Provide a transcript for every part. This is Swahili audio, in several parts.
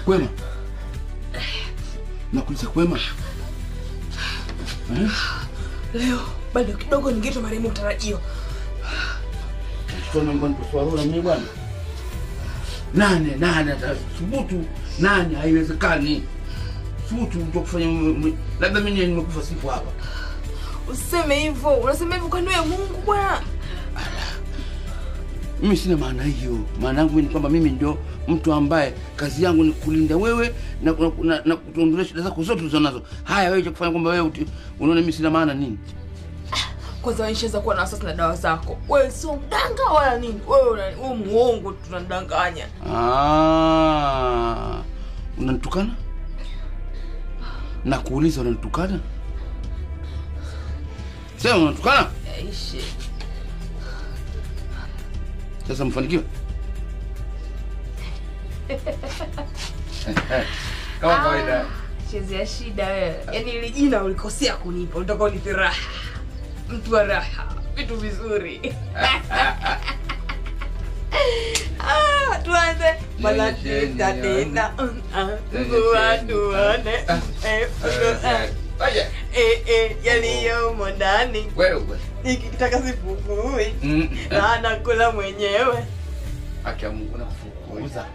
Kwema. Nakuuliza kwema. Leo bado kidogo ningeitwa marehemu mtarajiwa. Sio mambo nikufaulu na mimi bwana. Nani atasubutu? Nani haiwezekani. Subutu kufanya labda mimi nimekufa siku hapa. Useme hivyo. Unasema hivyo kwa neno ya Mungu bwana. Mimi sina maana hiyo. Maana yangu ni kwamba mimi ndio mtu ambaye kazi yangu ni kulinda wewe na kutuondolea shida zako zote unazo. Haya wewe kufanya kwamba wewe unaona mimi sina maana nini? Kwanza unasheza kuwa na asasi na dawa zako. Wewe sio mdanga wala nini. Wewe muongo tunadanganya. Unanitukana? Na kuuliza unanitukana? Sema unanitukana? Aishi. Sasa mfanikiwe. Kama kawaida. Chezea shida wewe. Yaani ile jina ulikosea kunipa. Unataka unipe raha. Mtu wa raha. Vitu vizuri. Tuanze. Malaki tena. Watu wane. Yaliyo ndani. Wewe. Nikitaka sifukui. Na nakula mwenyewe. Acha Mungu na kufukuza.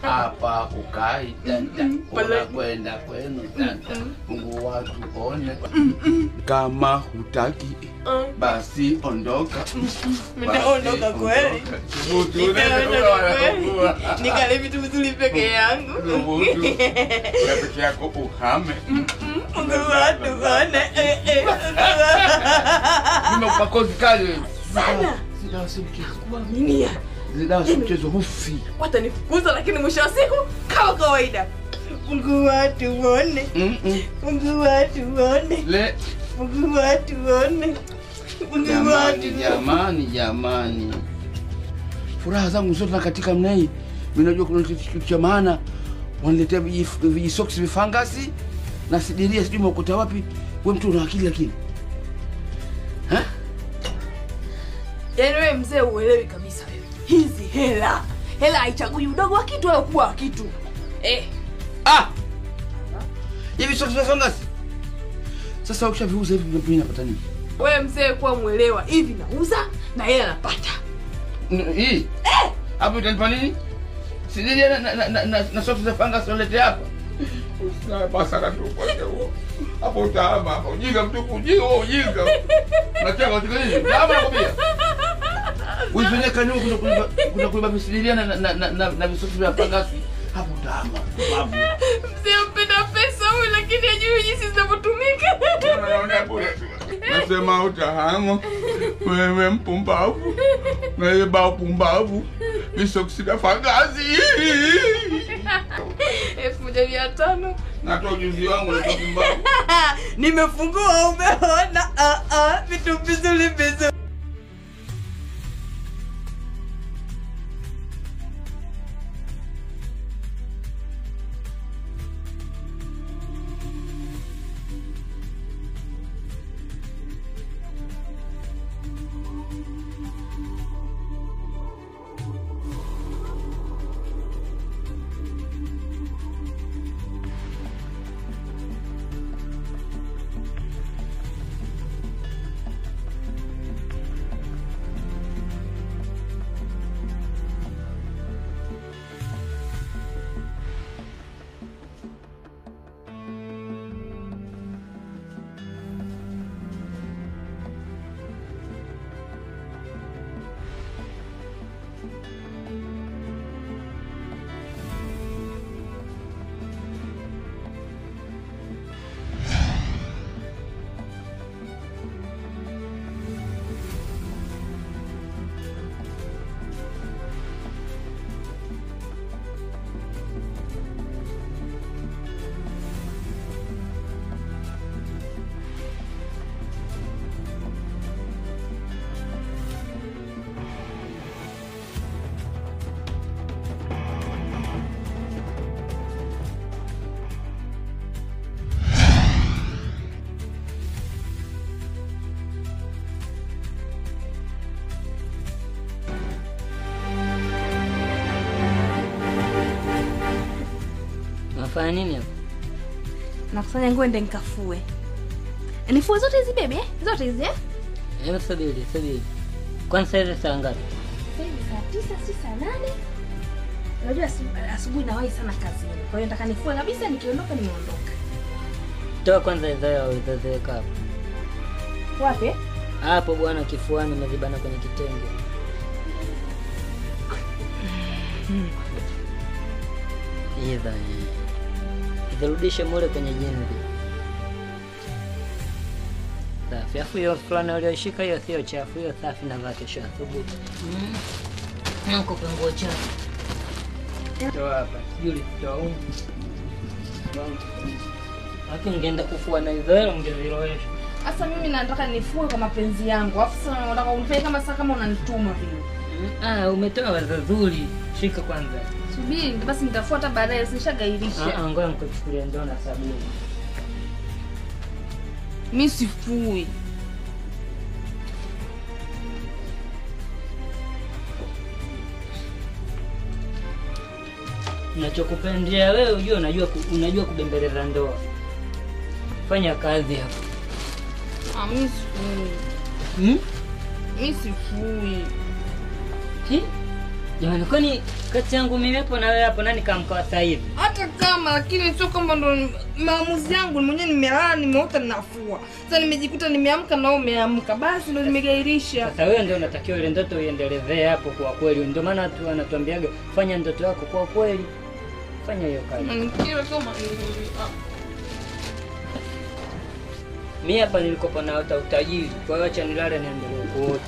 Hapa ukai tanda kwenda kwenu tanda Mungu watu one kama hutaki basi ondoka. Nitaondoka kweli. Nikale vitu vizuri peke yangu. Wewe peke yako uhame. Mungu watu one. Nimekupa kozi kali wewe. Sana. Sida kuaminia. Zidao si mchezo hufi. Watanifukuza lakini mwisho wa siku kama kawaida. Mungu watu one. Mungu watu one. Mungu watu one. Mungu watu. Jamani. Furaha zangu zote katika mnai. Mimi najua kuna kitu cha maana. Waniletea vijisoksi vifangasi na sidiria sijui mkuta wapi. Wewe mtu una akili lakini. Yaani wewe mzee uelewi kabisa wewe. Hizi hela haichagui udogo wa kitu wala ukubwa wa kitu. Hivi sio fangasi. Sasa ukishaviuza hivi mimi napata nini? Wewe mzee kuwa muelewa, hivi nauza na hela napata. Hii? Hapo utanipa nini? Sijui na soksi za fangasi unalete hapa. Usina basa katu kwa hiyo. Hapo utaama hapo. Ujinga mtu ujinga. Nachanga watu nini? Kama nakwambia. Wewe kanyo kuna kuiba misilia na visoksi vya fangasi. Hapo utaama. Mzee mpenda pesa huyu lakini hajui jinsi zinavyotumika. Unaona bure tu. Nasema utahamu. Wewe mpumbavu. Wewe bao pumbavu. Visoksi vya fangasi. 1500. Natoa ujuzi wangu na pumbavu. Nimefungua umeona. Vitu vizuri. Unafanya nini hapa? Nakusanya nguo ndio nikafue. Nifue zote hizi bebe Zote hizi Hebu subiri. Kwanza hizi saa ngapi? Saa 9 si saa 8. Unajua asubuhi nawahi sana kazini. Kwa hiyo nataka nifue kabisa, nikiondoka nimeondoka. Toa kwanza hizo ulizoweka hapo. Wapi? Hapo bwana, kifuani umezibana kwenye kitenge. Hizo. Zirudishe mule kwenye jinzi. Safi. Afu hiyo fulana ulioshika hiyo sio chafu, hiyo safi na vaa kesho asubuhi. Nako pengo chafu. Toa hapa. Yule toa huko. Haki ungeenda kufua na hizo hela ungezilowesha. Sasa mimi nataka nifue kwa mapenzi yangu. Afu sasa unataka unifanye kama unanituma vile. Umetoa wazo zuri. Shika kwanza. Subiri basi nitafuata baadaye, usishagairisha. Ngoja nikuchukulie ndoo na sabuni. Mimi sifui. Ninachokupendea wewe unajua kubembeleza ndoa. Fanya kazi hapo. Mimi sifui. Mimi sifui. Jamani, kwani kati yangu mimi hapo na wewe hapo nani kamkoa sasa hivi? Hata kama, lakini sio kama ndo maamuzi yangu mwenyewe. Nimelala nimeota ninafua. Sasa nimejikuta nimeamka na umeamka. Basi ndo nimegairisha. Sasa wewe ndio unatakiwa ile ndoto uendelezee hapo kwa kweli. Ndio maana watu wanatuambiaga fanya ndoto yako kwa kweli. Fanya hiyo kazi. Kile kama mimi hapa nilikopa na utajiri. Kwa hiyo acha nilale niendelee kuota.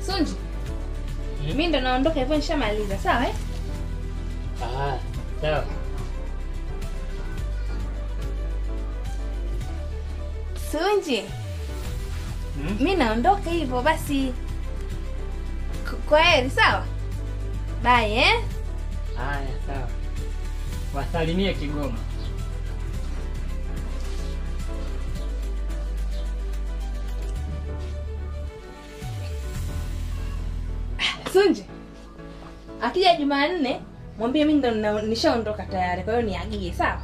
Sunji. Mimi ndo naondoka hivyo, nishamaliza. Sawa sawa. Sunji. Mimi naondoka hivyo basi. Kwa heri, sawa? Bye Haya, sawa. Wasalimie Kigoma. Sunji. Akija Jumanne, mwambie mimi ndo nishaondoka tayari. Kwa hiyo niagie, sawa?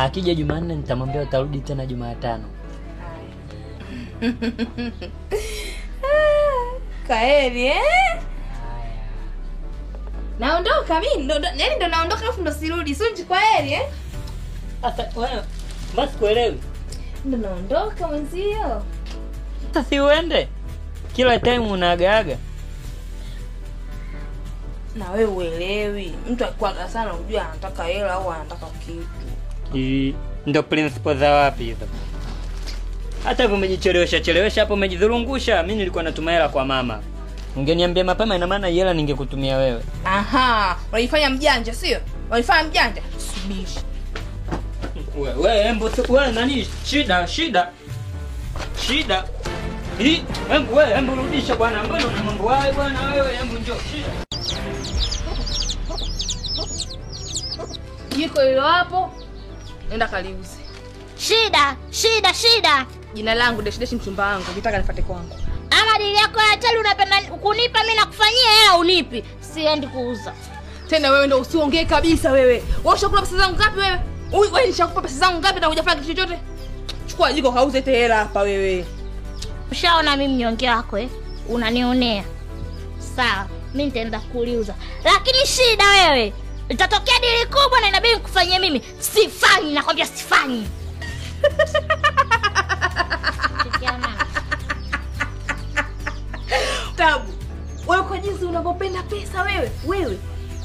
Akija Jumanne nitamwambia utarudi tena Jumatano. Kwaheri Haya. Naondoka mimi ndo naondoka afu ndo sirudi. Sunji, kwaheri Sasa wewe basi kuelewi. Ndo naondoka mwenzio. Sasa si uende. Kila time unaagaaga. Na wewe uelewi. Mtu akikwaga sana unajua anataka hela au anataka kitu. Ndio principle za wapi hizo? Hata hivyo umejichelewesha hapo, umejidhurungusha. Mimi nilikuwa natuma hela kwa mama. Ungeniambia mapema, ina maana hela ningekutumia wewe. Unajifanya mjanja, sio? Unajifanya mjanja. Subiri. Wewe nani? Shida. Hebu rudisha bwana. Mbona una mambo hayo bwana wewe? Hebu njoo. Jiko hilo hapo. Nenda kaliuze. Shida. Jina langu Deshi mchumba wangu. Ukitaka nifuate kwangu. Ama dili yako ya tali unapenda kunipa mimi na kufanyia hela unipi. Siendi kuuza. Tena wewe ndio usiongee kabisa wewe. Wewe unakula pesa zangu ngapi wewe? Wewe nishakupa pesa zangu ngapi na hujafanya kitu chochote? Chukua jiko kauze te hela hapa wewe. Ushaona mimi mnyonge wako unanionea. Sawa, mimi nitaenda kuuliza. Lakini shida wewe. Itatokea dili kubwa na inabidi kufanyia mimi. Sifanyi, nakwambia sifanyi. Tabu. Wewe kwa jinsi unavyopenda pesa wewe.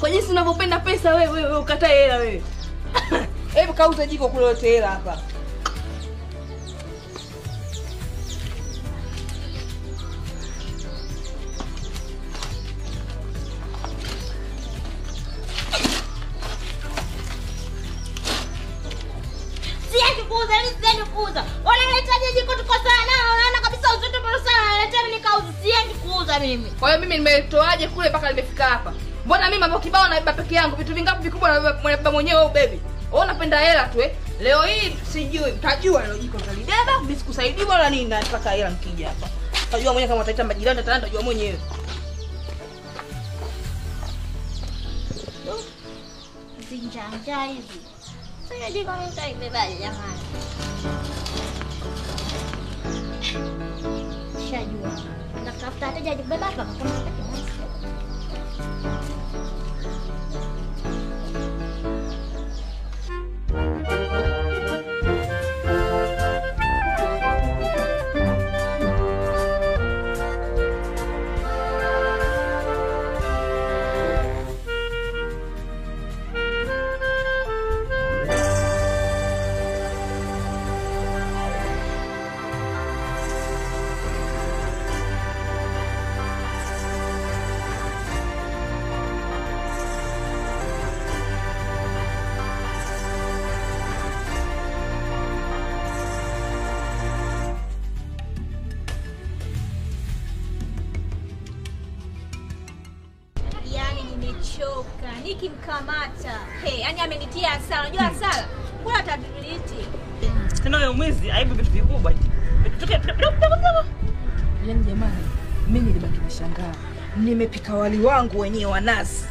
Kwa jinsi unavyopenda pesa wewe ukatae hela wewe. Hebu kauza jiko kule yote hela hapa. Siende kuuza. Wanahitaji jiko tuko sana. Unaona kabisa uzote bora sana. Wanaletea mimi nikauza. Siende kuuza mimi. Kwa hiyo mimi nimetoaje kule mpaka nimefika hapa? Mbona mimi mambo kibao nabeba peke yangu? Vitu vingapi vikubwa nabeba mwenyewe wewe baby? Wewe unapenda hela tu Leo hii sijui, utajua leo jiko utalibeba, mimi sikusaidii wala nini, nataka hela nikija hapa. Utajua mwenyewe kama utaita majirani talanta, utajua mwenyewe. Zinjanja hizi. Sasa jiko mimi nitaibebaje jamani? Shajua. Natafuta hata jaji kubeba hapa kama nikimkamata. Yani amenitia hasara. Unajua hasara? Kuna tability. Tena wewe mwizi, aibu vitu vikubwa eti. Yaani jamani, mimi nilibaki nashangaa. Nimepika wali wangu wenyewe wa nazi.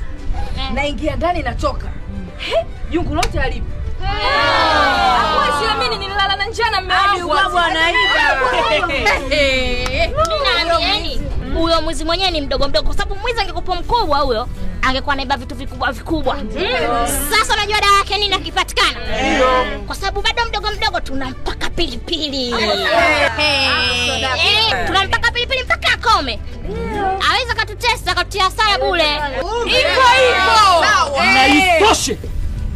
Naingia ndani natoka. Jungu lote alipo. Hapo sio mimi nililala na njana mmeadi ubao anaiba. Mimi huyo mwizi mwenyewe ni mdogo mdogo, kwa sababu mwizi angekupa mkubwa huyo angekuwa anaiba vitu vikubwa vikubwa. Sasa unajua dawa yake nini akipatikana? Kwa sababu bado mdogo mdogo tunampaka pilipili. Tunampaka pilipili mpaka akome. Aweza katutesa katutia hasara bure. Hivyo. Na itoshe.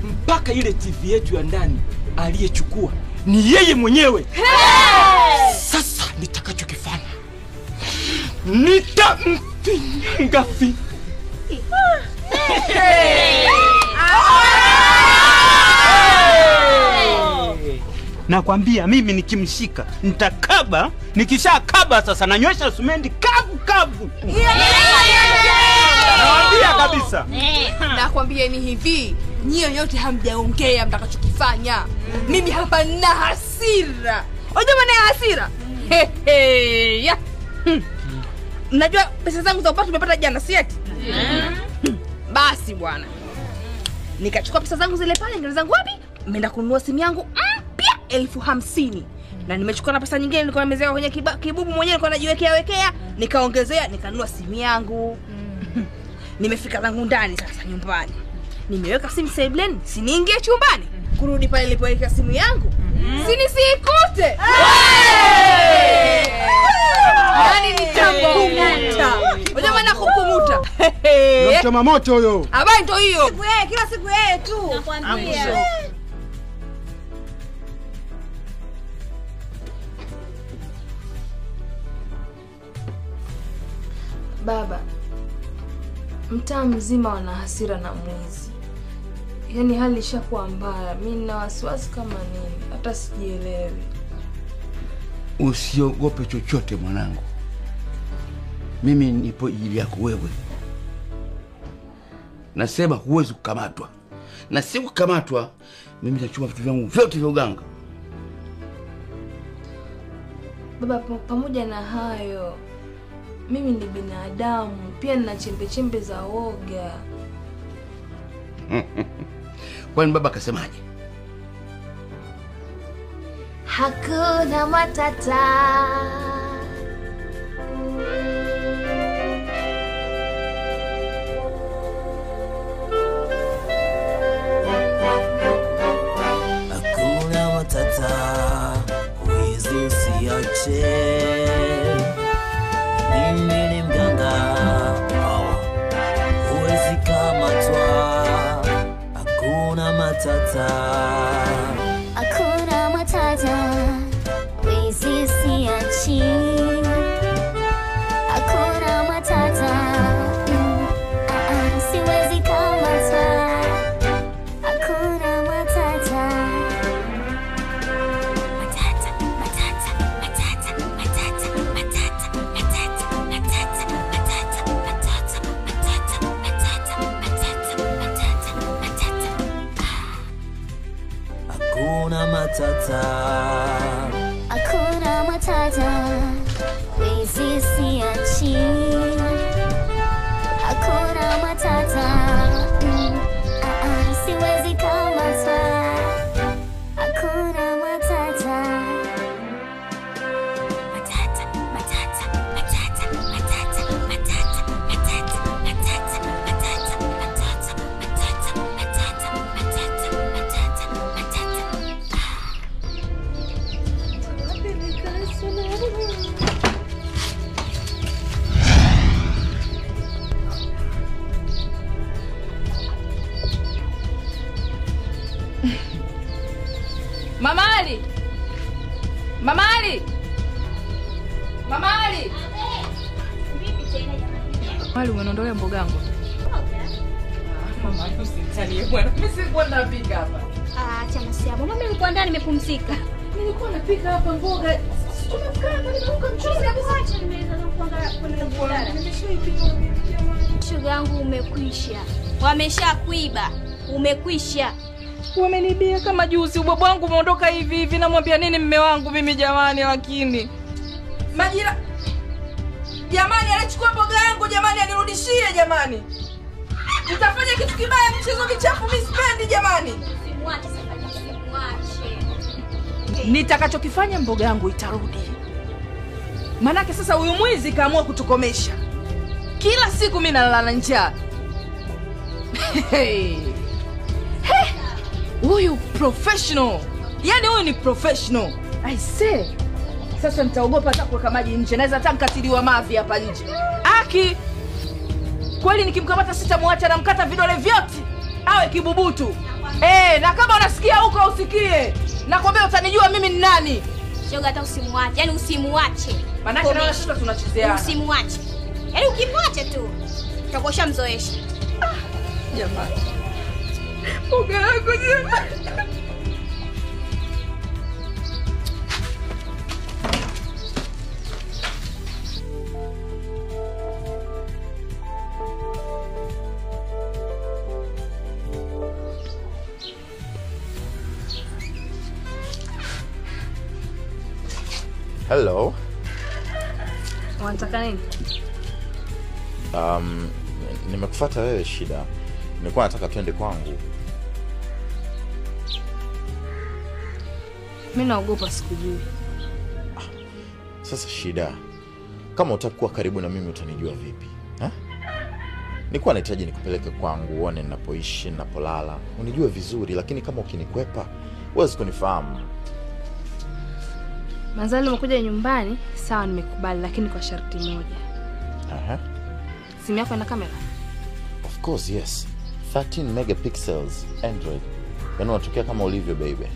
Mpaka ile TV yetu ya ndani aliyechukua ni yeye mwenyewe. Sasa nitakachokifanya, nitamfinga fi. Nakwambia mimi nikimshika nitakaba, nikishakaba sasa nanywesha sumendi kavu. Nakwambia kabisa. Nakwambia ni hivi, nyie yote hamjaongea mtakachokifanya. Mimi hapa nina hasira. Unajua maana ya hasira? Ya. Najua pesa zangu za upato nimepata jana, si eti? Basi bwana. Nikachukua pesa zangu zile pale, ngine zangu wapi? Nimeenda kununua simu yangu mpya 50,000. Na nimechukua na pesa nyingine nilikuwa nimezeka kwenye kibubu mwenyewe nilikuwa najiwekea, nikaongezea nikanunua simu yangu. Nimefika zangu ndani sasa nyumbani. Nimeweka simu sebleni, si niingie chumbani. Kurudi pale nilipoweka simu yangu. Sinikute. Yaani ni kumuta. Unajua maana kukumuta. Unamchoma moto huyo. Habari ndio hiyo. Siku yeye, kila siku yeye tu. Nakwambia. Baba, mtaa mzima wana hasira na mwizi. Yaani hali ishakuwa mbaya. Mimi nina wasiwasi kama nini, hata sijielewi. Usiogope chochote mwanangu. Mimi nipo ajili yako wewe. Nasema huwezi kukamatwa. Na si kukamatwa, mimi nitachukua vitu vyangu vyote vya uganga. Baba, pamoja na hayo, mimi ni binadamu, pia nina chembe za woga. Kwani baba akasemaje? Hakuna matata. Hakuna matata, wizi usiache. Mimi ni mganga, huwezi kamatwa. Hakuna matata. hakuna matata, hakuna matata, wizi siachi, hakuna matata, siwezi kamata, hakuna matata. Mama Ali! Mama Ali! Mama Ali! Mali umenondolea mboga yangu. Mama Ali usitanie bwana. Mimi sikuwa napika hapa. Acha masiabo. Mama nilikuwa ndani nimepumzika. Nilikuwa napika hapa mboga. Tumekaa nimeuka mchuzi kabisa. Acha nimeweza kuangalia. Shoga yangu umekwisha. Wameshakuiba. Umekwisha. Wamenibia kama juzi. Ubaba wangu umeondoka hivi hivi. Namwambia nini mume wangu mimi jamani, lakini majira jamani, alichukua mboga yangu jamani, anirudishie jamani. Nitafanya kitu kibaya, mchezo michafu mimi sipendi jamani. Simwache sasa, simwache. Nitakachokifanya mboga yangu itarudi. Manake sasa huyu mwizi kaamua kutukomesha. Kila siku mimi nalala njaa. Huyu professional. Yaani huyu ni professional. I say. Sasa nitaogopa hata kuweka maji nje. Naweza hata nikatiliwa mavi hapa nje. Aki. Kweli nikimkamata sitamwacha, na mkata vidole vyote. Awe kibubutu. Na kama unasikia huko usikie. Nakwambia utanijua mimi ni nani. Shoga hata usimwache. Yaani usimwache. Manake naona shida tunachezeana. Usimwache. Yaani ukimwache tu utakuwa shamzoesha. Jamani. Mboga yangu jamani. Hello. Unataka nini? Nimekufuata wewe Shida. Nilikuwa nataka twende kwangu. Mimi naogopa sikujui. Sasa Shida, kama utakuwa karibu na mimi utanijua vipi? Nilikuwa nahitaji nikupeleke kwangu uone ninapoishi, ninapolala. Unijue vizuri, lakini kama ukinikwepa, huwezi kunifahamu. Mazali umekuja nyumbani, sawa nimekubali, lakini kwa sharti moja. Simu yako ina kamera? Of course, yes. 13 megapixels Android. Yaani unatokea kama ulivyo baby.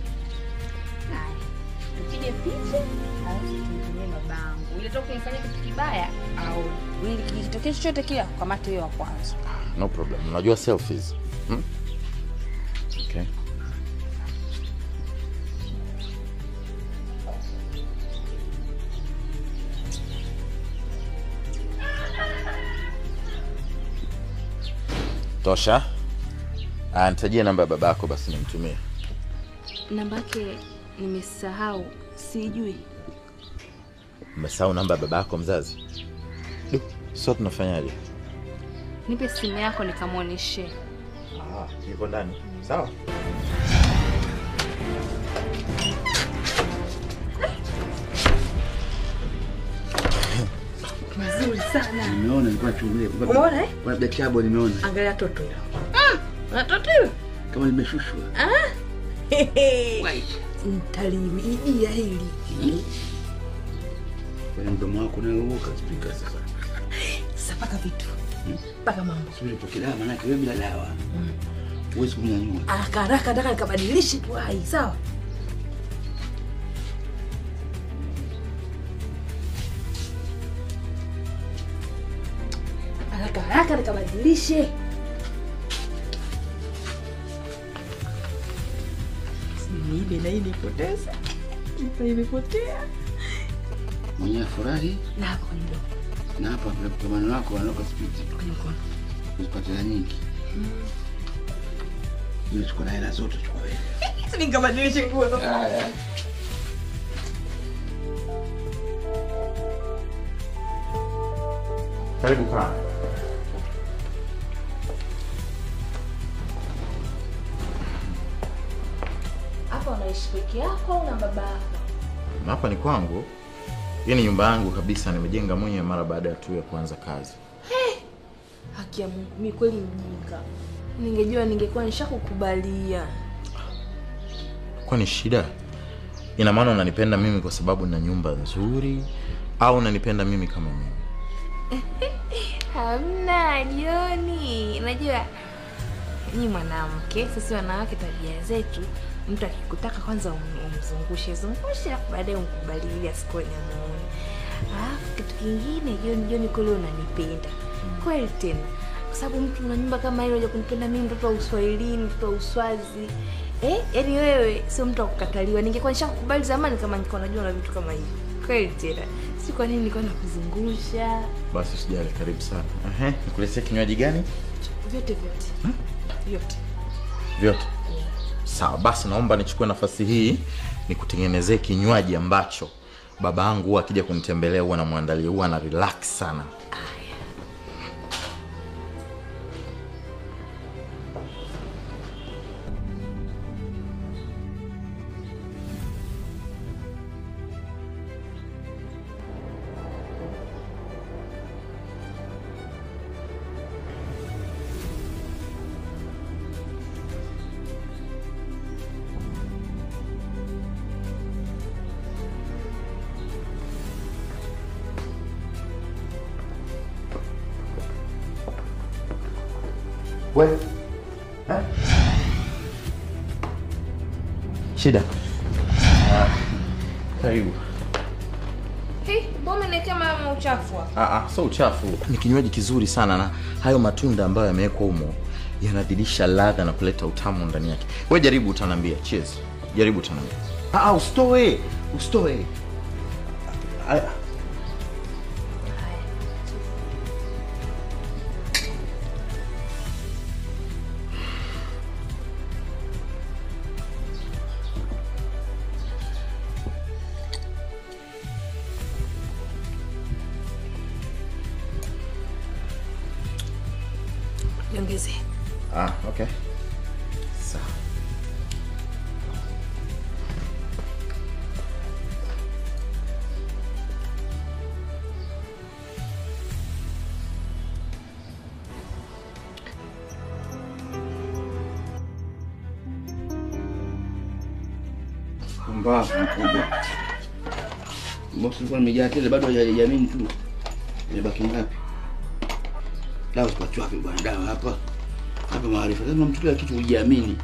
Tupige picha au tutumie mabango. Ile toka ifanye kitu kibaya au ili kitokee chochote kile kukamata hiyo wa kwanza. No problem. Unajua selfies? Okay. Tosha. Nitajie namba ya babako basi nimtumie. Namba yake nimesahau, sijui. Umesahau namba ya babako mzazi? Sasa tunafanyaje? Nipe simu yako nikamuoneshe. Yuko ndani. Sawa? Mazuri sana. Nimeona nilikuwa chungulia. Umeona Kuna dakika nimeona. Angalia toto. Toto. Kama limeshushwa. Wai. Nitaliidia hili. Kwa mdomo wako unaruka speaker sasa. Sasa paka vitu. Paka mambo. Sio tu kila maana wewe bila dawa. Huwezi kunyanyua. Haraka nataka nikabadilishe tu hai, sawa? Haraka nikabadilishe. Niibe na hii nipoteza. Imepotea. Mwenye furahi na hapo ndio. Na hapa kwa mano wako analoka speed. Kwenye mkono. Usipate nyingi. Nimechukua hela zote chukua wewe. Si nikabadilishe nguo sasa. Haya. Karibu kaa. Hapa unaishi peke yako au na baba yako? Hapa ni kwangu. Hii ni nyumba yangu kabisa, nimejenga mwenyewe mara baada ya tu ya kuanza kazi. Haki ya Mungu, mimi kweli mjinga. Ningejua ningekuwa nishakukubalia. Kwani shida? Ina maana unanipenda mimi kwa sababu nina nyumba nzuri au unanipenda mimi kama mimi? Hamna, Joni. Unajua ni mwanamke, sisi wanawake tabia zetu, mtu akikutaka kwanza umzungushe baadaye umkubalie asikuone muone. Kitu kingine Joni kweli unanipenda. Kweli tena. Kwa sababu mtu una nyumba kama ile unajua kunipenda mimi, mtoto wa Uswahilini, mtoto wa Uswazi. Yaani wewe sio mtu wa kukataliwa. Ningekuwa nishakukubali zamani kama ningekuwa najua na vitu kama hivi. Kweli tena. Si kwa nini nilikuwa nakuzungusha? Basi usijali, karibu sana. Nikuletee kinywaji gani? Vyote. Vyote. Vyote. Sawa, basi naomba nichukue nafasi hii nikutengenezee kinywaji ambacho baba yangu huwa akija kunitembelea huwa namwandalia, huwa na relax sana. Wewe. Shida. Karibu. Mbona unaniletea mama uchafu hapa? So uchafu. Ni kinywaji kizuri sana na hayo matunda ambayo yamewekwa humo yanadhilisha ladha na kuleta utamu ndani yake. Wewe jaribu utaniambia. Cheers. Jaribu utaniambia. Usitoe. Niongeze. Okay. Sawa. Mbaya mkubwa. Bosi alikuwa amejaa tele bado hajajamini tu. Imebaki ngapi? Dawa kwa wapi bwana, dawa hapa. Hapa maarifa. Kama mtu kila kitu hujiamini.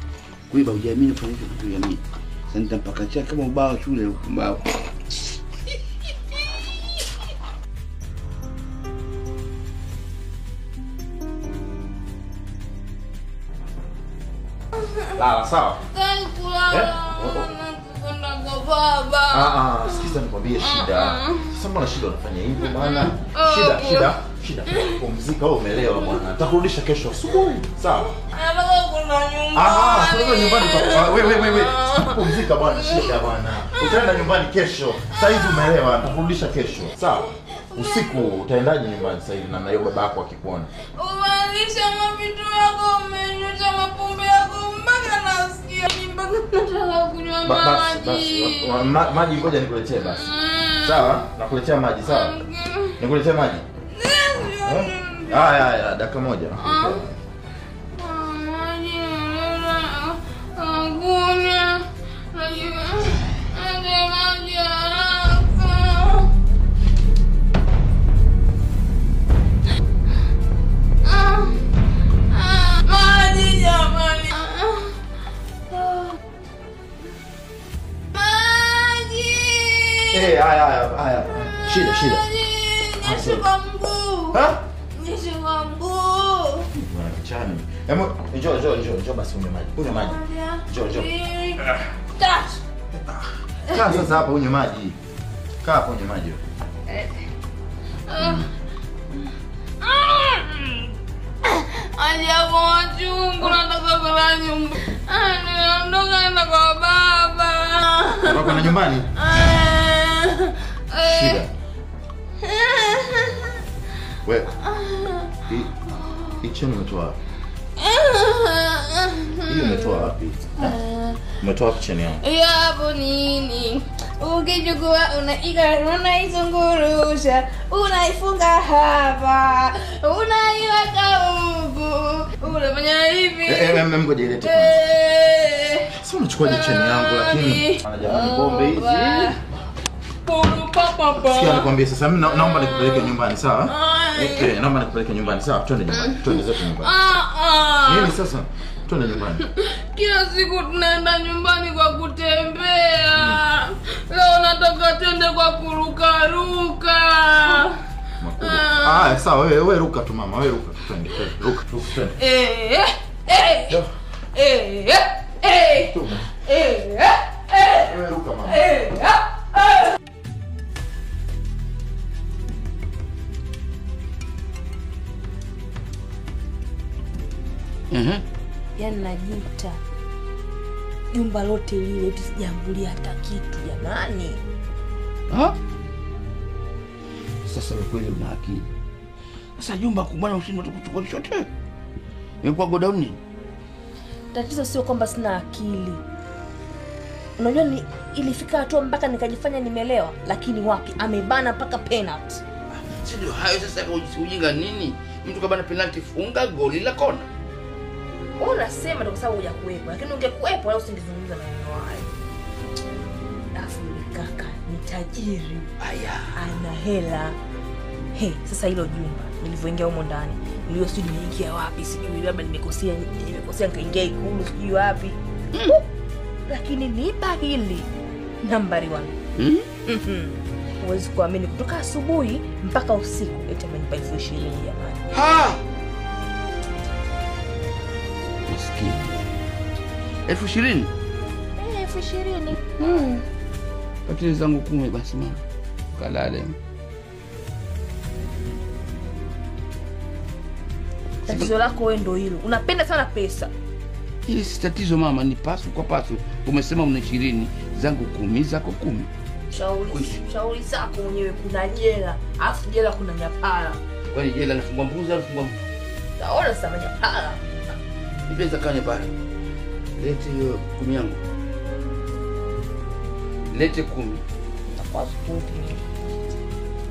Kuiba hujiamini, kufanya kitu hujiamini. Sasa nitampaka cha kama ubao shule ubao. Lala, sawa? Baba. Sikiza nikwambie shida. Sasa mbona shida unafanya hivyo bwana? Shida. Pumzika wewe, umeelewa bwana. Nitakurudisha kesho asubuhi. Sawa? Nataka kuna nyumbani. Sasa nyumbani kwa wewe. Pumzika bwana, shida bwana. Utaenda nyumbani kesho. Sasa hivi umeelewa, nitakurudisha kesho. Sawa? Usiku utaendaje nyumbani sasa hivi na hiyo baba yako akikuona? Umalisha mavitu yako, umenyosha mapumbe yako mpaka nasikia mpaka nataka kunywa maji. Maji ngoja nikuletee basi. Sawa? Nakuletea maji, sawa? Nikuletee maji. Haya, dakika moja. Haya. Shida. Nishika mguu. Nishika mguu. Mwana kichani. Hebu njoo basi unywe maji. Unywe maji. Njoo. Kaa sasa hapa unywe maji. Kaa hapo unywe maji. Ajabu machungu nataka kula nyumba. Niondoka na kwa baba. Baba na nyumbani? Shida. Wewe. Hicho umetoa wapi? Hiyo umetoa wapi? Umetoa wapi cheni yangu? Yapo nini? Ukichukua unaizungurusha, unaifunga hapa, unaiweka huku, unafanya hivi. Ngoja ilete kwanza. Sasa unachukua cheni yangu lakini jamani bombe hizi. Sikia nikwambie sasa mimi naomba nikupeleke nyumbani sawa? Naomba nikupeleke nyumbani sawa? Twende nyumbani. Twende zetu nyumbani. Nini sasa? Twende nyumbani. Kila siku tunaenda nyumbani kwa kutembea. Leo nataka twende kwa kuruka. Sawa wewe ruka tu mama, wewe ruka. Twende. Ruka twende. Wewe ruka mama. Yaani najuta. Jumba lote lile eti sijambulia hata kitu jamani. Sasa wewe kweli una akili. Sasa jumba kubwa ushindwa kuchukua chochote. Imekuwa godown nini? Tatizo sio kwamba sina akili. Unajua ni ilifika hatua mpaka nikajifanya nimelewa, lakini wapi amebana mpaka penalty. Sio hayo sasa ujinga nini? Mtu kabana penalty funga goli la kona. Unasema ndio kwa sababu hujakuepo, lakini ungekuepo wala usingezungumza maneno hayo. Alafu kaka ni tajiri. Ana hela. Sasa hilo jumba nilivyoingia huko ndani, nilio sijui nimeingia wapi, sijui labda nimekosea nikaingia Ikulu sijui wapi. Lakini nipa hili nambari 1. Huwezi kuamini kutoka asubuhi mpaka usiku eti amenipa 20,000 jamani. Maskini. 20,000? 20,000. Patili zangu 10 basi mama. Kalale. Tatizo lako wewe ndio hilo. Unapenda sana pesa. Hili si tatizo mama, ni pasu kwa pasu. Umesema una 20, zangu 10, zako 10. Shauri zako mwenyewe, kuna jela, afu jela kuna nyapala. Kwani jela nafungwa mbuzi au nafungwa mtu? Taona sasa nyapala. Nipeza kanya pale. Lete hiyo 10 yangu. Lete 10. Takuwa skuti.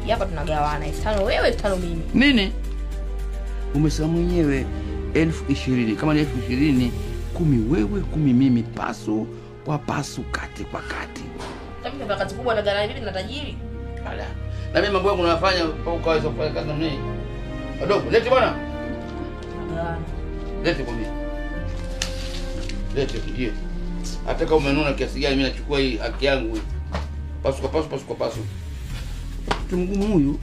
Hapa tunagawana 5 wewe 5 mimi. Nini? Umesema mwenyewe 20,000. Kama ni 20,000, 10 wewe, 10 mimi, pasu kwa pasu, kati kwa kati. Mimi na kazi kubwa na gari vipi na tajiri? Ala. Na mimi mambo yangu nafanya mpaka ukaweza kufanya kazi namna hii. Adogo, lete bwana. Lete kwa mimi. Lete ndio. Hata kama umenona kiasi gani mimi nachukua hii haki yangu hii. Pasu kwa pasu, pasu kwa pasu. Mtu mgumu huyu.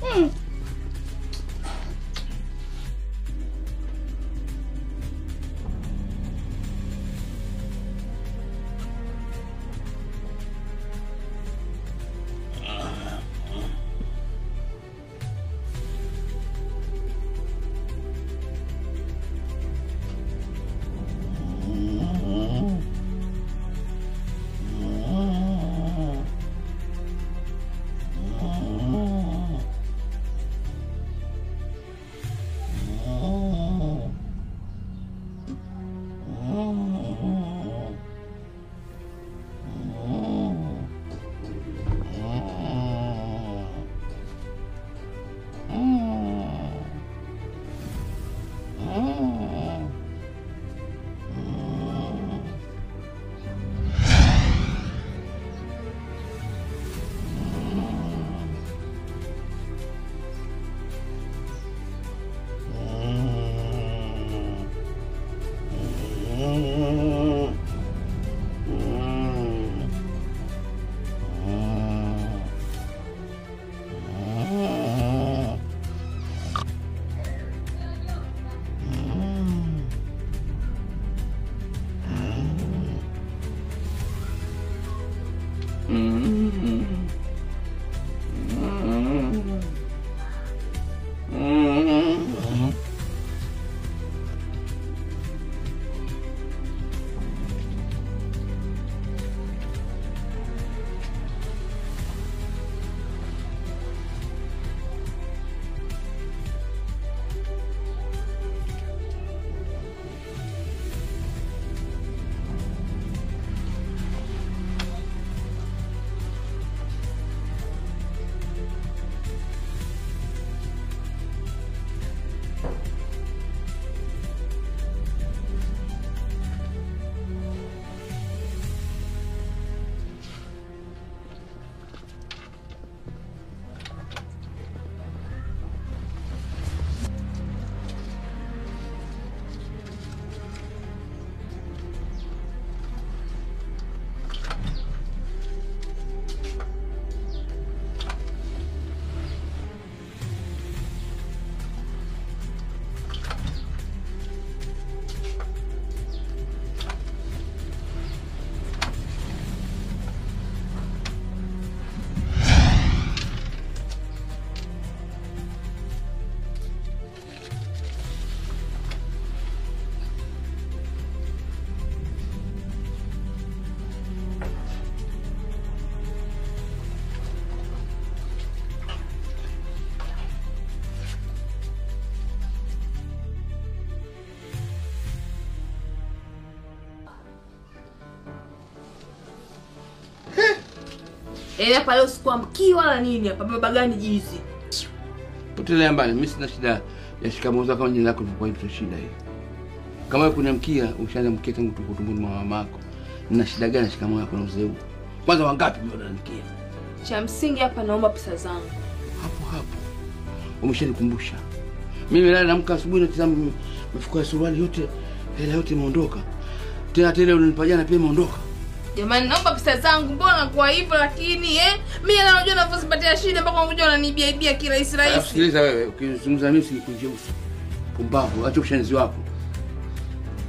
Hapa leo sikuamkii wala nini hapa, baba gani jizi. Potelea mbali, mimi sina shida ya shikamoo zako kama jina lako kwa hiyo shida hii. Kama wewe kunamkia, ushaanza mkia tangu tuko tumboni mwa mamako. Nina shida gani shikamoo yako na uzee? Kwanza wangapi ndio unanikia? Cha msingi hapa naomba pesa zangu. Hapo. Umeshanikumbusha. Mimi leo naamka asubuhi na tazama mifuko ya suruali yote, hela yote imeondoka. Tena unanipa jana pia imeondoka. Jamani naomba pesa zangu, mbona kwa hivyo lakini mimi najua navosipatia shida mpaka unakuja unaniibia kirahisi rahisi. Sikiliza wewe, ukizungumza mimi sikunje uso. Pumbavu, acha ushenzi wako.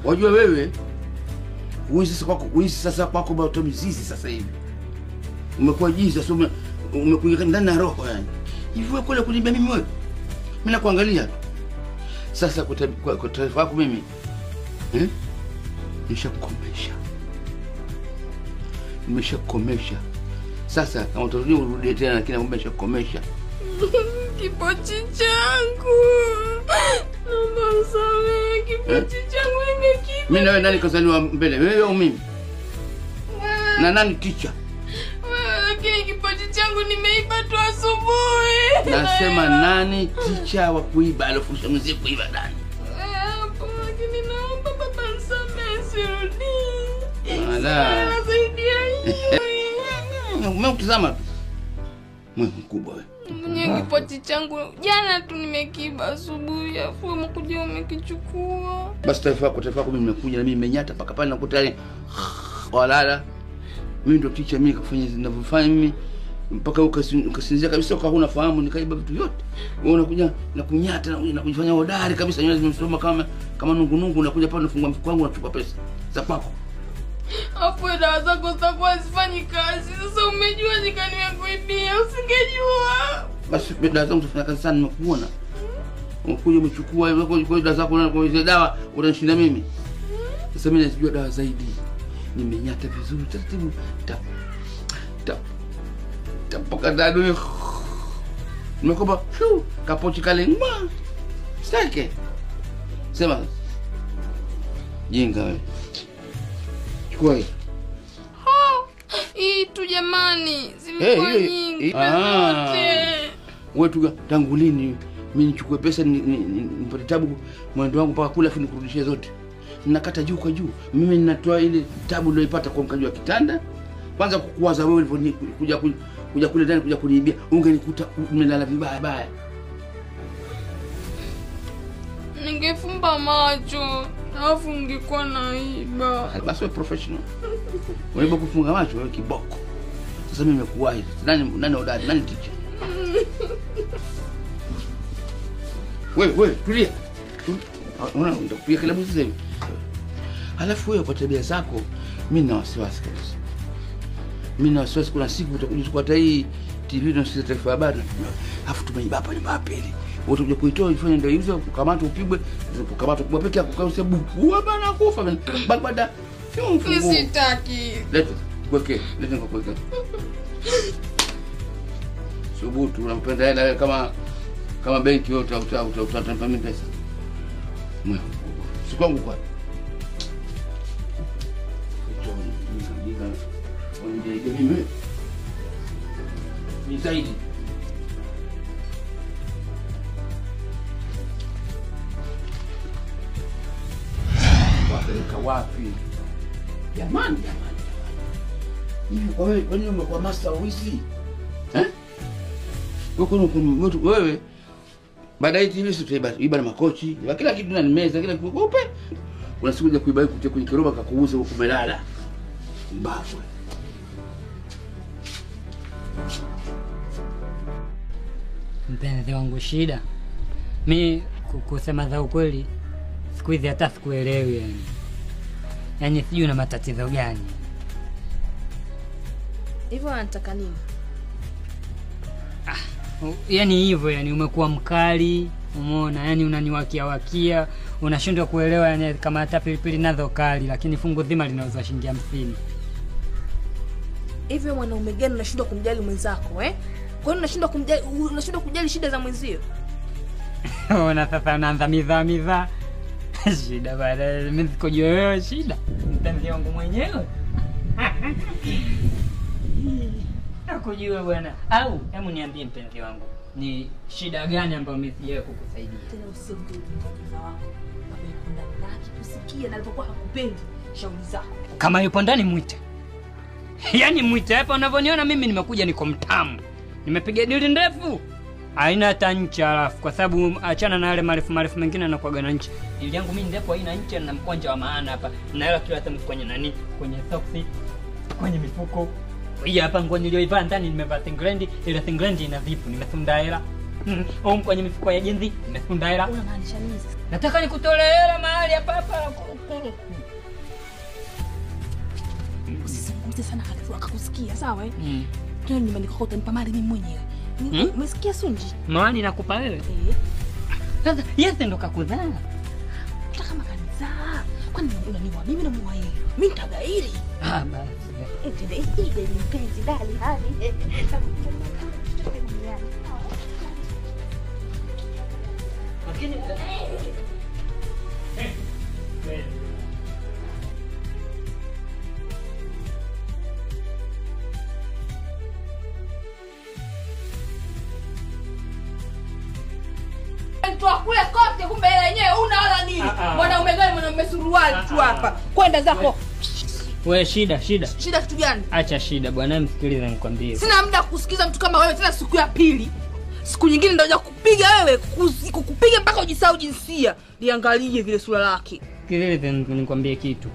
Wajua wewe uishi sasa kwako bado mizizi sasa hivi. Umekuwa jizi sasa umekuja ndani ya roho yani. Hivi wewe kule kuniambia mimi wewe? Mimi nakuangalia tu. Sasa kwa taarifa yako mimi nimeshakomesha. Sasa kama utarudia urudie tena lakini naomba nimeshakomesha. Kipochi changu. Naomba usamehe, kipochi changu nimekiba. Mimi na wewe nani kazaliwa mbele? Wewe au mimi? Na nani teacher? Wewe, kipochi changu nimeiba tu asubuhi. Nasema nani teacher wa kuiba alofundisha mzee kuiba nani? Hapo lakini naomba baba nisamehe sirudi. Ala. Nasaidia hiyo. Umekutazama tu. Mwe mkubwa wewe. Mwenye kipochi changu jana tu nimekiba asubuhi, afu umekuja umekichukua. Basi taarifa yako mimi nimekuja na mimi nimenyata paka pale nakuta ile walala. Mimi ndio teacher mimi kafanya ninavyofanya mimi mpaka ukasinzia kabisa huna fahamu nikaiba vitu vyote. Wewe unakuja na kunyata na kujifanya hodari kabisa, nywele zimesoma kama nungunungu, unakuja pale unafungua mfuko wangu unachukua pesa za kwako. Afu dawa zako zitakuwa hazifanyi kazi. Sasa umejua nimekuibia, usingejua. Basi dawa zangu zifanya kazi sana nimekuona. Unakuja umechukua dawa zako na kwa dawa unanishinda mimi. Sasa mimi najua dawa zaidi. Nimenyata vizuri taratibu. Tapaka dadu. Nimekopa kapochi kale ngwa. Stake. Sema. Jinga wewe. Chukua hii. Hii tu jamani, zilikuwa nyingi zote. Wewe tu tangu lini mimi nichukue pesa nipate tabu mwendo wangu mpaka kula afu nikurudishie zote? Ninakata juu kwa juu. Mimi ninatoa ile tabu niliyopata kwa mkaji wa kitanda. Kwanza kukuwaza wewe ulivyokuja kule ndani kuja kuniibia, ungenikuta nimelala vibaya baya. Ningefumba macho, alafu ungekuwa naiba. Basi wewe professional. Wewe kufunga macho wewe kiboko. Sasa mimi nimekuwahi. Nani hodari? Nani teacher? Wewe tulia. Unaona nitakupiga kila mwizi hivi. Halafu wewe kwa tabia zako mimi na wasiwasi kabisa. Mimi na wasiwasi kuna siku utakuja kwa hii TV na sisi taarifa habari. Alafu tumeiba hapa nyumba ya pili. Wote kuja kuitoa ifanye ndio hivyo, kukamata upigwe, kukamata kwa peke yako kwa sababu bana kufa baada. Sitaki. Leta ngokuweke. Subutu unampenda hela kama benki yote utanipa mimi pesa. Mwe. Sikwangu kwa. Ni zaidi. Wapeleka wapi? Jamani. Hivi kwa wewe umekuwa master wa wizi? Wewe baadaye TV utaiba na makochi, kila kitu na meza, kila kitu kupe. Kuna siku ya kuiba kutia kwenye kiroba kakuuza huko umelala. Mbavu. Mpenzi wangu shida. Mi kusema za ukweli siku hizi hata sikuelewi yani. Yaani sijui na matatizo gani. Hivyo anataka nini? Yaani hivyo yani umekuwa mkali, umeona? Yaani unaniwakia, unashindwa kuelewa yani kama hata pilipili nazo kali lakini fungu zima linauzwa shilingi 50. Hivyo mwanaume gani unashindwa kumjali mwenzako Kwa hiyo unashindwa kujali shida za mwenzio? Ona sasa unaanza midha. Shida baadaye mimi sikojua wewe shida. Mpenzi wangu mwenyewe. kujua bwana. Au hebu niambie mpenzi wangu, ni shida gani ambayo mimi sijawahi kukusaidia? Tena usiongee na wako. Baba yuko ndani na akikusikia na alipokuwa hakupendi shauri zako. Kama yupo ndani mwite. Yaani mwite hapa unavyoniona mimi nimekuja niko mtamu. Nimepiga dili ndefu. Haina hata nchi alafu kwa sababu achana na yale marefu mengine yanakuwa na nchi. Dili yangu mimi ndefu haina nchi na mkwanja wa maana hapa. Na hela kila hata kwenye nani? Kwenye soksi, kwenye mifuko. Hii hapa nguo niliyoivaa ndani nimevaa singlendi, ile singlendi ina vipu, nimefunda hela. Au kwenye mifuko ya jinzi nimefunda hela. Unamaanisha nini sasa? Nataka nikutolee hela mahali hapa. Usizungumze sana halafu akakusikia, sawa eh? Tena nyumbani kwako utanipa mali mimi mwenyewe. Umesikia Sunji? Mali nakupa wewe? Sasa yeye ndo kakuzaa. Hata kama kanizaa, kwani unaniwa mimi na mwa yeye? Mimi nitagairi. Basi. Ndio mpenzi dali hadi. Lakini Toa kule kote kumbe yenyewe una wala nini? Mwanaume gani mwanaume suruali tu hapa. Kwenda zako. Wewe shida. Shida kitu gani? Acha shida bwana, msikilize nikwambie. Sina muda kusikiza mtu kama wewe tena siku ya pili. Siku nyingine ndio naja kukupiga wewe, kukupiga mpaka ujisahau jinsia. Liangalie vile sura lake. Sikilize nikwambie kitu.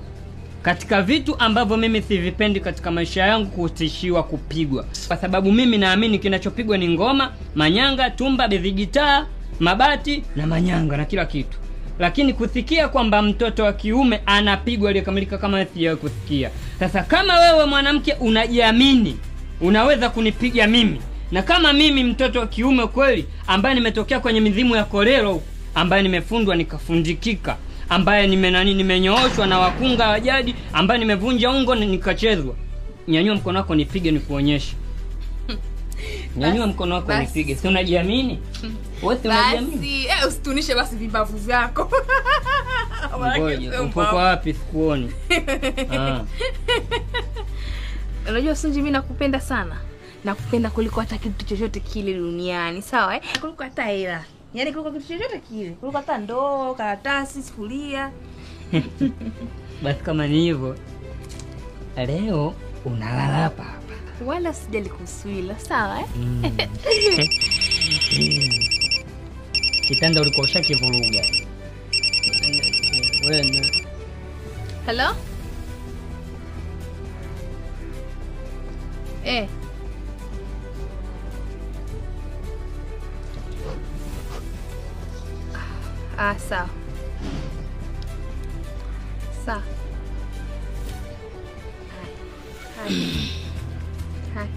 Katika vitu ambavyo mimi sivipendi katika maisha yangu kutishiwa kupigwa. Kwa sababu mimi naamini kinachopigwa ni ngoma, manyanga, tumba, bezi gitaa, mabati na manyanga na kila kitu. Lakini kusikia kwamba mtoto wa kiume anapigwa aliyekamilika kama sijawahi kusikia. Sasa kama wewe mwanamke unajiamini, unaweza kunipiga mimi. Na kama mimi mtoto wa kiume kweli ambaye nimetokea kwenye mizimu ya Kolero, ambaye nimefundwa nikafundikika, ambaye nimenyooshwa na wakunga wa jadi, ambaye nimevunja ungo na nikachezwa. Nyanyua mkono wako nipige nikuonyeshe. Nyanyua mkono wako nipige. Si unajiamini? Wewe unajiamini? Basi, usitunishe basi vibavu vyako. Ngoja, upo kwa wapi sikuoni? Unajua Sunji, mimi nakupenda sana. Nakupenda kuliko hata kitu chochote kile duniani, sawa eh? Kuliko hata hela. Yaani kuliko kitu chochote kile. Kuliko hata ndoo, karatasi, sufuria. Basi kama ni hivyo, leo unalala hapa. Wala sijali kusuila, sawa eh? Kitanda ulikuwa ushakivuruga. Wewe. Hello? Sawa. Sawa. Hai.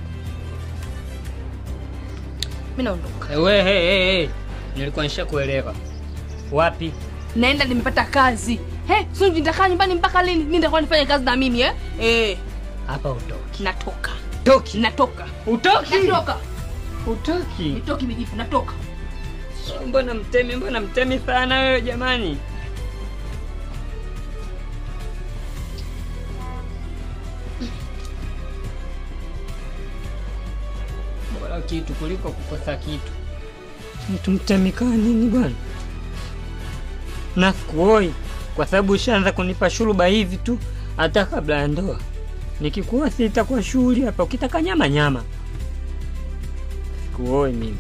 Mimi naondoka. Hey. Nilikuwa nishakuelewa. Wapi? Naenda nimepata kazi. Sunji nitakaa nyumbani mpaka lini? Nitakuwa nifanye kazi na mimi Hapa utoki. Natoka. Natoka. Utoki? Natoka. Utoki? Nitoki mijifu, natoka. Mbona mtemi sana wewe jamani? Bora kitu kuliko kukosa kitu. Mtu mtemi nini bwana? Na sikuoi kwa sababu ushaanza kunipa shuruba hivi tu hata kabla ya ndoa. Nikikuwa sitakuwa shughuli hapa, ukitaka nyama. Sikuoi mimi.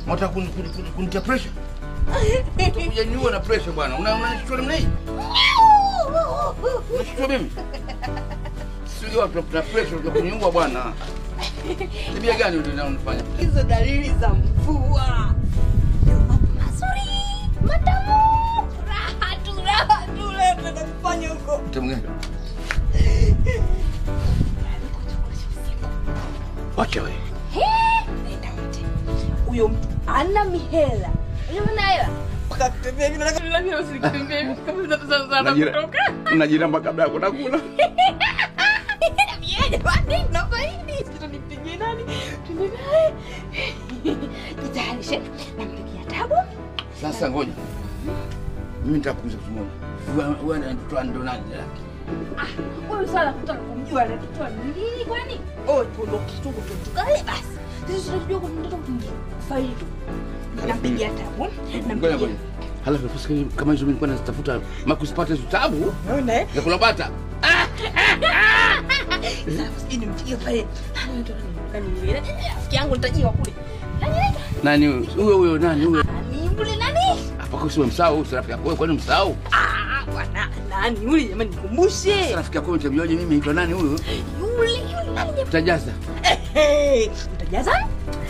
Mata kunitia pressure. Utakuja niwe na pressure bwana. Unanishtua mimi nini? Unanishtua mimi? Sio watu na pressure za kuniua bwana. Tabia gani unafanya? Hizo dalili za mvua. Mazuri, matamu. Raha tu leo tunakufanya huko. Mtemgeni. Wacha wewe. Nenda mte. huyo mtu ana mihela. Unajua hela? Paka kutembea hivi na lazima usikitembea hivi kama zinatazama kutoka. Unajiramba kabla ya kula. Yeye bado na faidi. Tutanipigia nani? Tuende naye. Jitayarishe nampigia tabu. Sasa ngoja. Mimi nitakuuliza kitu moja. Wewe ndio ndo nani? Wewe sala kutaka kumjua anatoa nini kwani? Tuondoke kitungo tukale basi. Sisi tunajua kwa mtoto mwingine. Faidi. Nampigia tabu. Ngoja. Halafu usikie kama hizo mimi nilikuwa natafuta makusipata hizo tabu. Unaona eh? Ya kula bata. Sasa ini mtikie pale. Nani ndo nani? Rafiki yangu nitajiwa kule. Nani huyo nani huyo? Ni yule nani? Hapa kwa sio msahau rafiki yako wewe, kwani msahau? Bwana nani yule jamani nikumbushe. Sasa rafiki yako utamjuaje mimi naitwa nani huyo? Yule nani? Utajaza. Utajaza?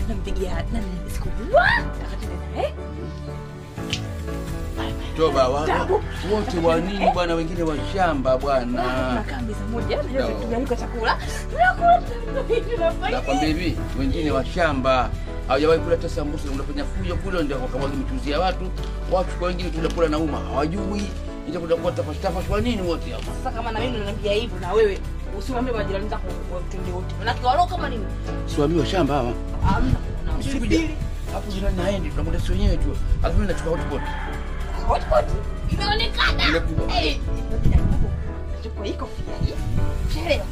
Nampigia nani sikujua. Takatenda eh? Toba wote wa nini bwana, wengine wa shamba bwana. Na kambi za moja na tunanika chakula. Nakwambia hivi, wengine wa shamba hawajawahi kula hata sambusa, unafanya fujo kule ndio kwa michuzi ya watu. Watu kwa wengine tunakula na uma hawajui. Itakuja kwa tafash kwa nini wote hao? Sasa kama na mimi naniambia hivyo na wewe usiwaambie majirani zako twende wote. Maana wao kama nini? Siwaambie wa shamba hawa. Hamna. Usipili. Hapo jirani naende tunakwenda sio wenyewe tu. Alafu mimi nachukua hotpot. Hotpot inaonekana. Chukua hii kofia hii. Chelewa.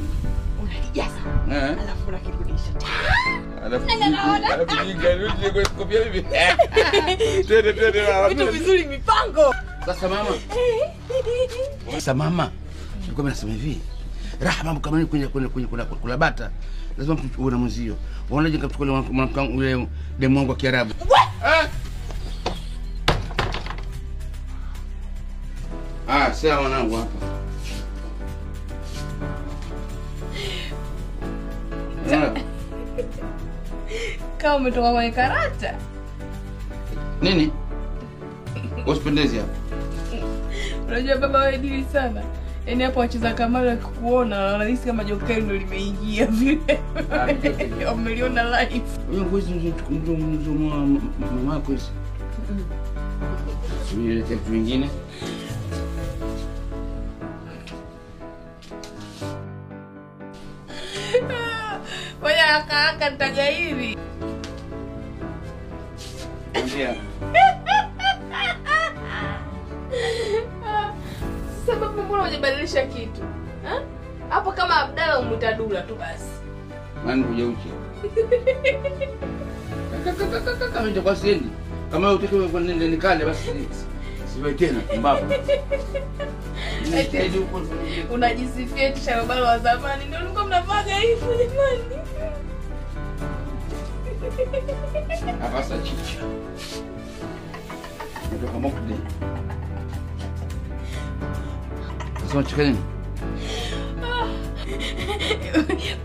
Unalijaza. Alafu unakirudisha. Alafu jinga rudi kwa kofia hivi. Tende. Vitu vizuri mipango. Sasa mama. Sasa mama. Nilikuwa nasema hivi. Raha mambo kama ni kwenye kula bata. Lazima mtu uone mwenzio. Unaje kumchukua mwanamke yule demu wangu wa Kiarabu. Sawa mwanangu hapa. Kama umetoka kwenye karata. Nini? Usipendezi hapa. Unajua baba wewe dili sana. Yaani hapo wacheza kamera kukuona wanahisi kama joker ndio limeingia vile. Wameliona live. Wewe ngozi ndio mama yako hizi. Sio ile kitu kingine. Waya kaka nitaja hivi. Ndio. Sababu mbona hujabadilisha kitu? Hapo kama Abdalla umutadula tu basi. Nani kuja uchi? Kaka ndio kwa siendi. Kama utaki kwa nende nikale basi siwe tena mbapo. Unajisifia eti sharobalo wa zamani ndio ulikuwa mnavaga hivi jamani. Hapa sasa chicha. Ndio kama mkude. Sasa chikeni.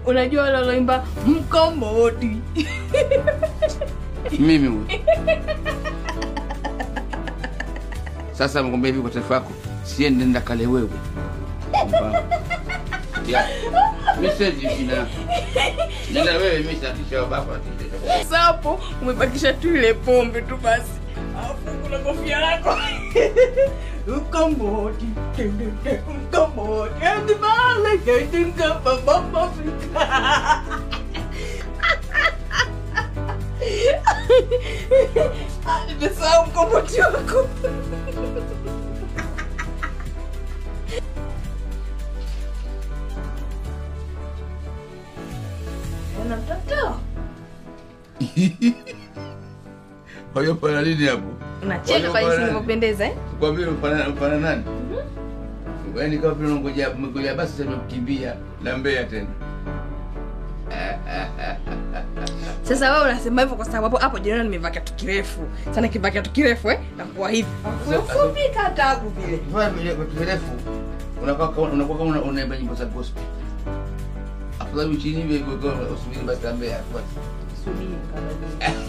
Unajua wale wanaimba mkomboti. Mimi huyo. Sasa mgombe hivi kwa taarifa yako. Siende nenda kale wewe. Ya. Message ina. Nenda wewe mimi satisha baba. Sasa hapo umebakisha tu ile pombe tu basi. Alafu kuna kofia lako. Ukomboti. Ukomboti. Andi bale kendinga baba Afrika. Nimesahau ukomboti wako. Una mtoto? Hayo pana nini hapo? Unacheka kwa jinsi unavyopendeza eh? Kwa vile pana nani? Yaani kama vile unangoja basi sasa kukimbia na Mbeya tena. Sasa wewe unasema hivyo kwa sababu hapo jioni nimevaa kiatu kirefu. Sana kivaa kiatu kirefu na kwa hivi. Ufupi katabu vile. Vaa kiatu kirefu. Unakuwa kama unaimba nyimbo za gospel. Afadhali chini hivi kwa usubiri basi Mbeya basi. Subiri kama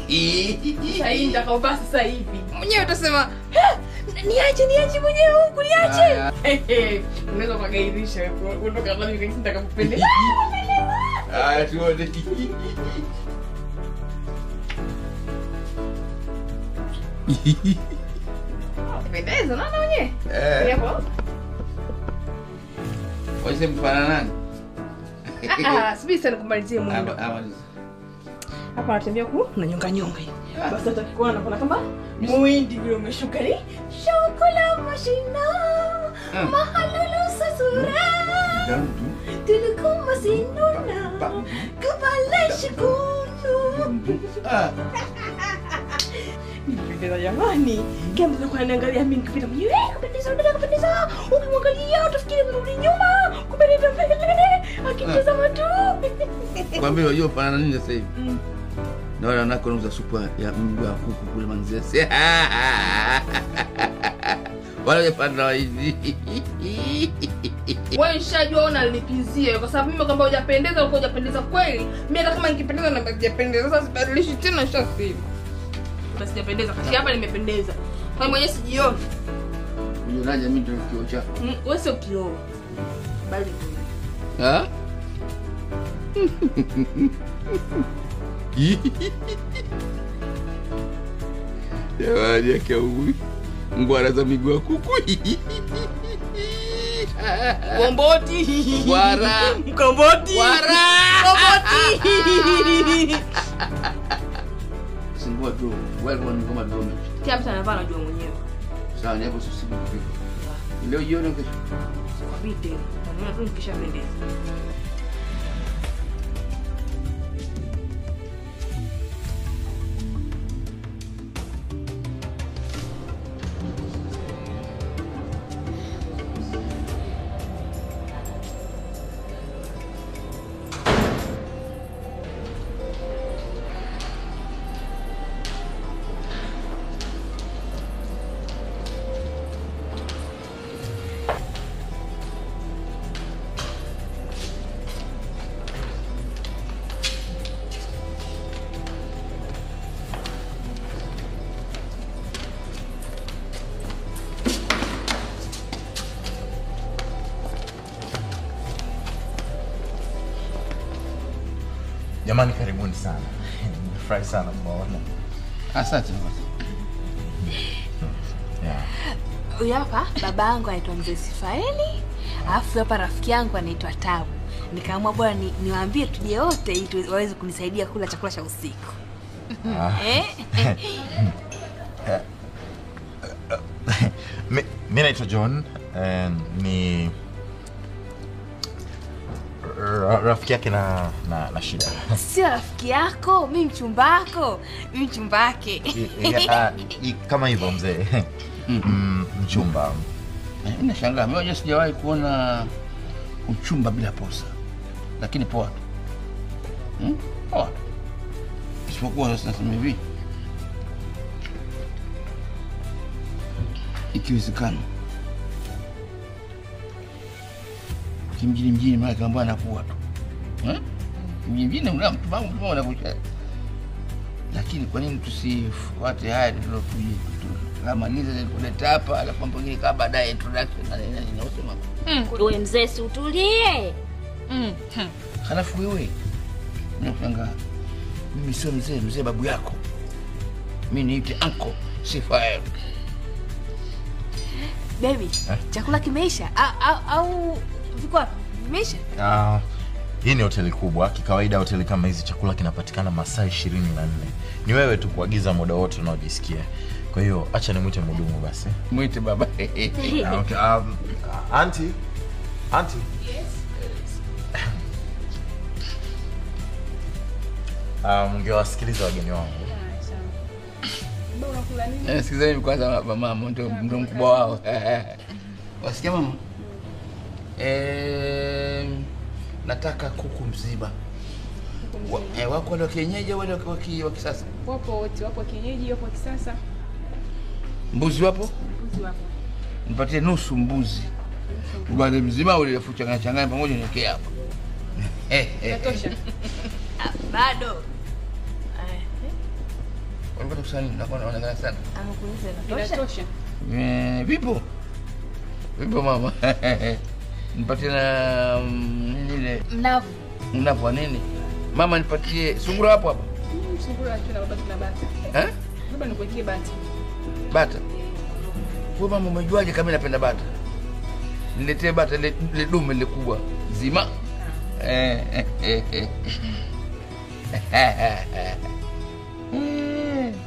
hivi. Sasa hii nitakaovaa sasa hivi. Mwenyewe utasema, niache mwenyewe huku niache. Unaweza kugairisha wewe. Unatoka ndani kile nitakapopendeza. Tuone. Pendeza naona mwenyewe. Hapo. Wewe mfana nani? Subiri sana kumalizie mwendo. Hapa anatembea huku na nyonga nyonga hivi. Basi atakikuona anaona kama muindi vile umeshuka ni shokola mashina. Mahalulu sasura. Tulikuwa sinuna. Kabale shikunu. Nipendeza jamani. Kama mtu anaangalia mimi nikipita mwenyewe, kupendeza. Ukimwangalia utafikiri mrudi nyuma, kupendeza mbele. Akitazama tu. Kwambie unajua pana nini sasa hivi? Na wale wanako wanauza supu ya mguu wa kuku kule Manzese. Wale wapanda hivi. Wewe unashajua unalipizia kwa sababu mimi kwamba hujapendeza uko hujapendeza kweli. Mimi hata kama nikipendeza na sijapendeza sasa sibadilishi tena shasema. Basi sijapendeza kati hapa nimependeza. Kwa hiyo mwenyewe sijioni. Unionaje mimi ndio kioo chako? Wewe sio kioo. Bali. Jamani yake huyu. Ngwara za miguu ya kuku. Ngomboti. Ngwara. Ngomboti. Ngwara. Ngomboti. Singua tu. Wewe ngoma ndio. Kila mtu anavaa anajua mwenyewe. Sawa, ni hapo sisi kupika. Leo jioni kesho. Kwa vite. Tunaona tu nikisha pendeza. Jamani karibuni sana. Nimefurahi sana kuwaona. Asante. Huyu hapa babangu anaitwa Mzee Sifaeli. Alafu hapa rafiki yangu anaitwa Tabu. Nikaamua bora niwaambie tuje wote ili waweze kunisaidia kula chakula cha usiku. Mimi naitwa John, ni rafiki yake na Shida. Sio rafiki yako, mimi mchumba wako. Mimi mchumba wake. Kama hivyo mzee. Mchumba. Nashangaa, mimi sijawahi kuona uchumba bila posa. Lakini poa. Poa. Isipokuwa sasa hivi. Ikiwezekana. Kimjini mara kama anakuwa tu. Mjini mtu wangu anakuja. Lakini kwa nini tusifuate haya tulokuja tukamaliza kuleta hapa alafu mambo mengine kama baadaye introduction na nini unasema. Wewe mzee si utulie. Halafu wewe unashangaa. Mimi sio mzee babu yako. Mimi niite uncle Sifaeli. Baby, chakula kimeisha au viko wapi? Vimeisha? Hii ni hoteli kubwa. Kikawaida hoteli kama hizi chakula kinapatikana masaa 24. Ni wewe tu kuagiza muda wote unaojisikia. Kwa hiyo acha nimuite mhudumu basi. Muite baba. Okay. Auntie. Yes. Mngewasikiliza wageni wangu. Baba unakula nini? Sikizeni kwanza mama ndio mkubwa wao. Wasikia mama? Nataka kuku mzima. Wako wale wa kienyeji wale wa kisasa? Wapo wote, wapo kienyeji, wapo kisasa. Mbuzi wapo? Mbuzi wapo. Nipatie nusu mbuzi. Wale mzima ule changanya pamoja niweke hapo. Inatosha. Bado. Walikuwa kusani naona sana. Amekuuliza inatosha. Vipo mama. Nipatie na nini ile? Mnavu wa nini? Mama nipatie sungura hapo. Sungura tu na baba tuna bati. Baba nikuwekee bati. Bata. Wewe mama umejuaje kama napenda bata? Niletee bata ile dume ile kubwa zima.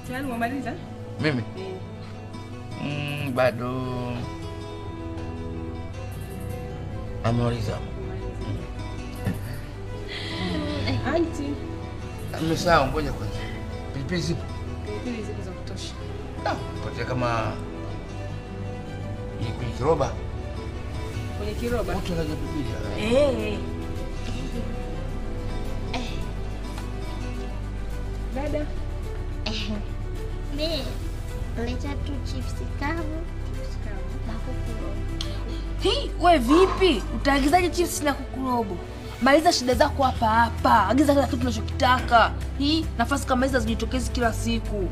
Tayari umemaliza? Mimi? Bado. Amemaliza. Auntie. Amesahau, ngoja kwanza. Pilipili zipo? Pilipili zipo za kutosha. Patia kama kwenye kiroba. Kwenye kiroba? Watu wanaja pilipili. Dada. Mimi leta tu chips kavu na kuku. Hii, we vipi? Utaagizaje chips na kuku robo? Maliza shida zako hapa hapa. Agiza kila kitu unachokitaka. Hii nafasi kama hizi zijitokezi kila siku.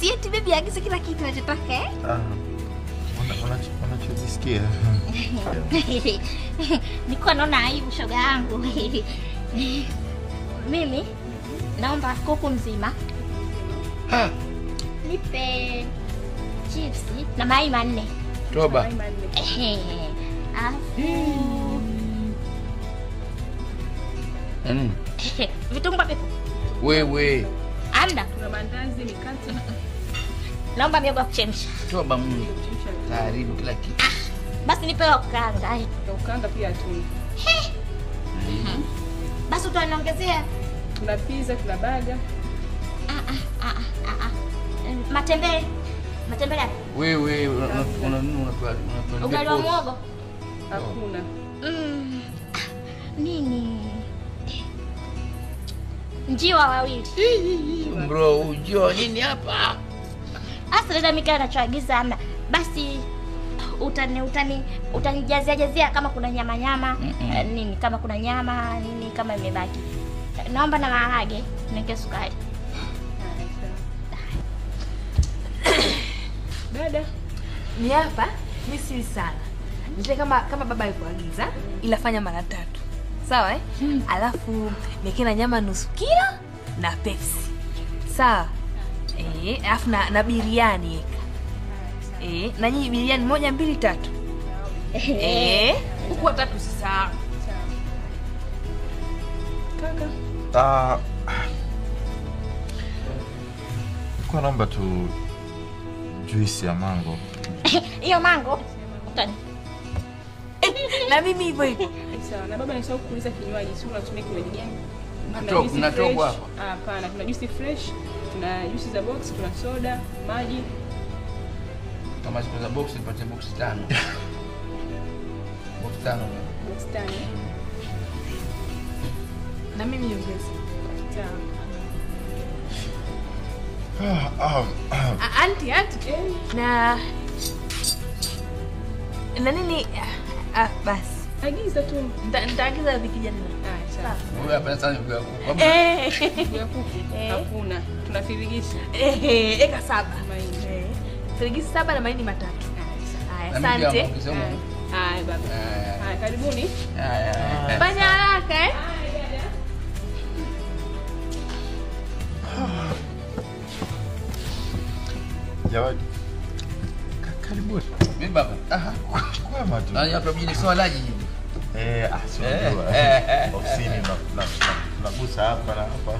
Si eti baby agiza kila kitu unachotaka eh? Unachojisikia. Niko naona aibu shoga yangu. Mimi naomba kuku mzima. Nipe chips na mayai manne. Toba. Vitumbua pepo. Wewe. Amna. Kuna mandazi, mikate. Naomba miogo ya kuchemsha. Toba Mungu. Karibu kila kitu. Basi nipe wa kukaanga. Kukaanga pia tuna. Basi utaniongezea. Kuna pizza, kuna burger. Matembele. Matembele. Wewe unanunua ugali wa muhogo? Hakuna. Nini? Njiwa wawili. Bro, ujio nini hapa? Asa dada Mika anachoagiza amna. Basi utanijazia kama kuna nyama nini, kama kuna nyama nini kama imebaki. Naomba na maharage, niweke sukari. Dada, ni hapa mimi si sana. Nite kama baba alivyoagiza, ila fanya mara 3. Sawa eh? Alafu niweke na nyama nusu kilo na Pepsi. Sawa? Alafu na biriani eka. Na nyinyi biriani 1 2 3. Huko 3 sasa. Kaka. Kwa naomba tu juisi ya mango. Hiyo mango. Na mimi hivyo hivyo. Sawa, na baba anasahau kuuliza kinywaji, si unatumia kinywaji gani? Tunatoka hapa. Hapana, kuna juice fresh, tuna juice za box, tuna soda, maji. Kama zipo za box nipate box 5. Box 5. Box 5. Na mimi niongeze. Sawa. Auntie. Na nini? Basi. Agiza tu. Nitaagiza vikijana. Sawa. Wewe hapa sana mguu yako. Mguu yako. Hakuna. Tuna firigisi. Eka 7. Maini. Firigisi 7 na maini 3. Haya, asante. Haya baba. Haya, karibuni. Haya. Fanya haraka eh? Jawadi. Karibuni. Mimi baba. Kwema tu. Nani hapa mjini swalaji? Sio ofisini nagusa hapa na hapa.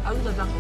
Auza zako.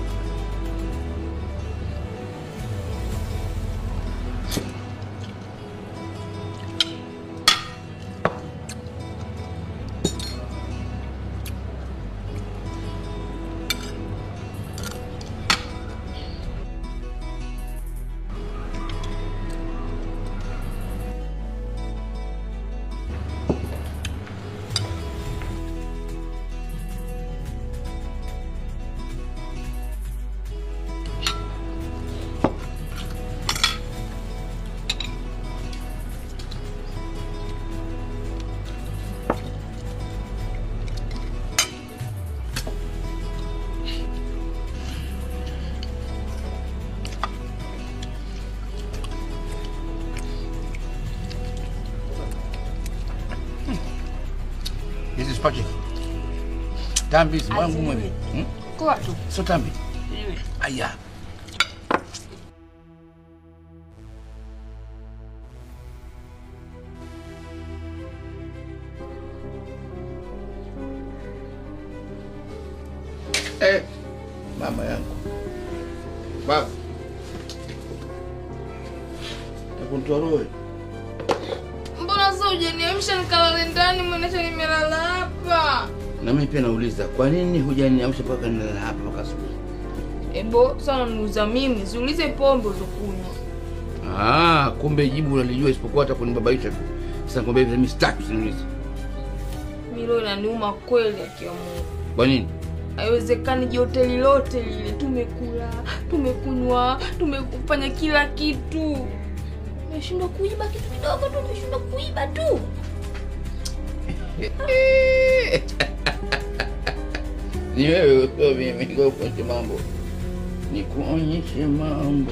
Sipache. Tambi si mwangu mwenye. Kwa tu. Sio tambi. Aya. Mama yangu. Baba. Nakuntoa roho. Mbona sasa hujaniamsha nikalala ndani mwenyewe nimelala hapa? Na mimi pia nauliza, kwa nini hujaniamsha mpaka nilala hapa mpaka asubuhi? Ebo, sana niuza mimi, ziulize pombe uzokunywa. Kumbe jibu unalijua isipokuwa hata kunibabaisha tu. Sasa kumbe hivi mimi sitaki usiniulize. Milo inaniuma kweli akiwa Mungu. Kwa nini? Haiwezekani hoteli lote lile tumekula, tumekunywa, tumefanya kila kitu. Nimeshindwa kuiba kitu kidogo tu, nimeshindwa kuiba tu. Ni wewe sio mimi, nikuonyeshe mambo. Nikuonyeshe mambo.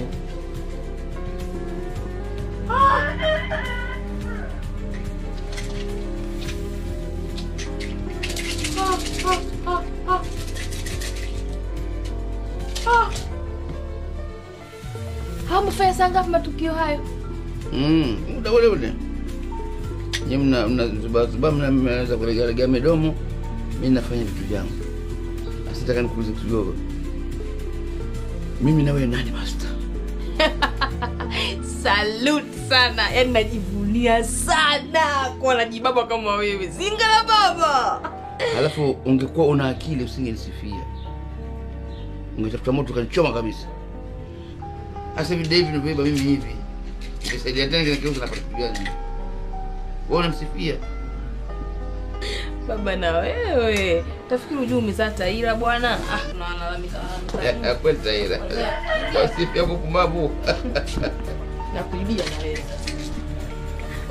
Hamfanya saa ngapi matukio hayo? Muda ule ule. Nyinyi mnazuba mnaanza kulegalega midomo. Mimi nafanya vitu vyangu. Asitaka nikuulize kitu kidogo. Mimi na wewe nani master? Salute sana. Yaani najivunia sana kwa najibaba kama wewe. Zingala baba. Alafu ungekuwa una akili usingenisifia. Ungetafuta moto kanichoma kabisa. Asa hivi David nobeba mimi hivi. Nikisaidia tena kile kitu napata kitu gani? Wewe unamsifia. Baba na wewe. Tafikiri ujue umezaa taira bwana. Tunalalamika. Kweli taira. Wasifia kukumabu. Na kuibia na wewe.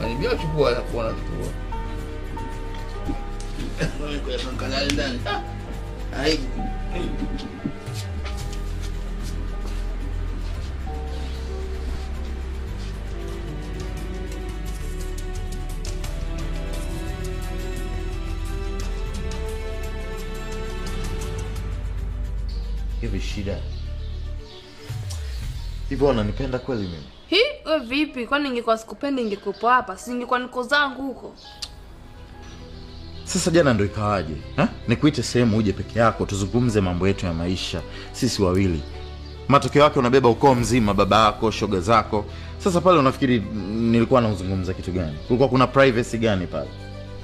Wanibia chukua na kuona chukua. Wewe kwa kanali ndani. Ai. Hivi shida. Hivyo unanipenda kweli mimi? Wewe vipi? Kwani ningekuwa sikupendi ningekupo hapa? Si ningekuwa niko zangu huko. Sasa jana ndo ikawaje? Nikuite sehemu uje peke yako tuzungumze mambo yetu ya maisha sisi wawili. Matokeo yake unabeba ukoo mzima, baba yako, shoga zako. Sasa pale unafikiri nilikuwa nazungumza kitu gani? Kulikuwa kuna privacy gani pale?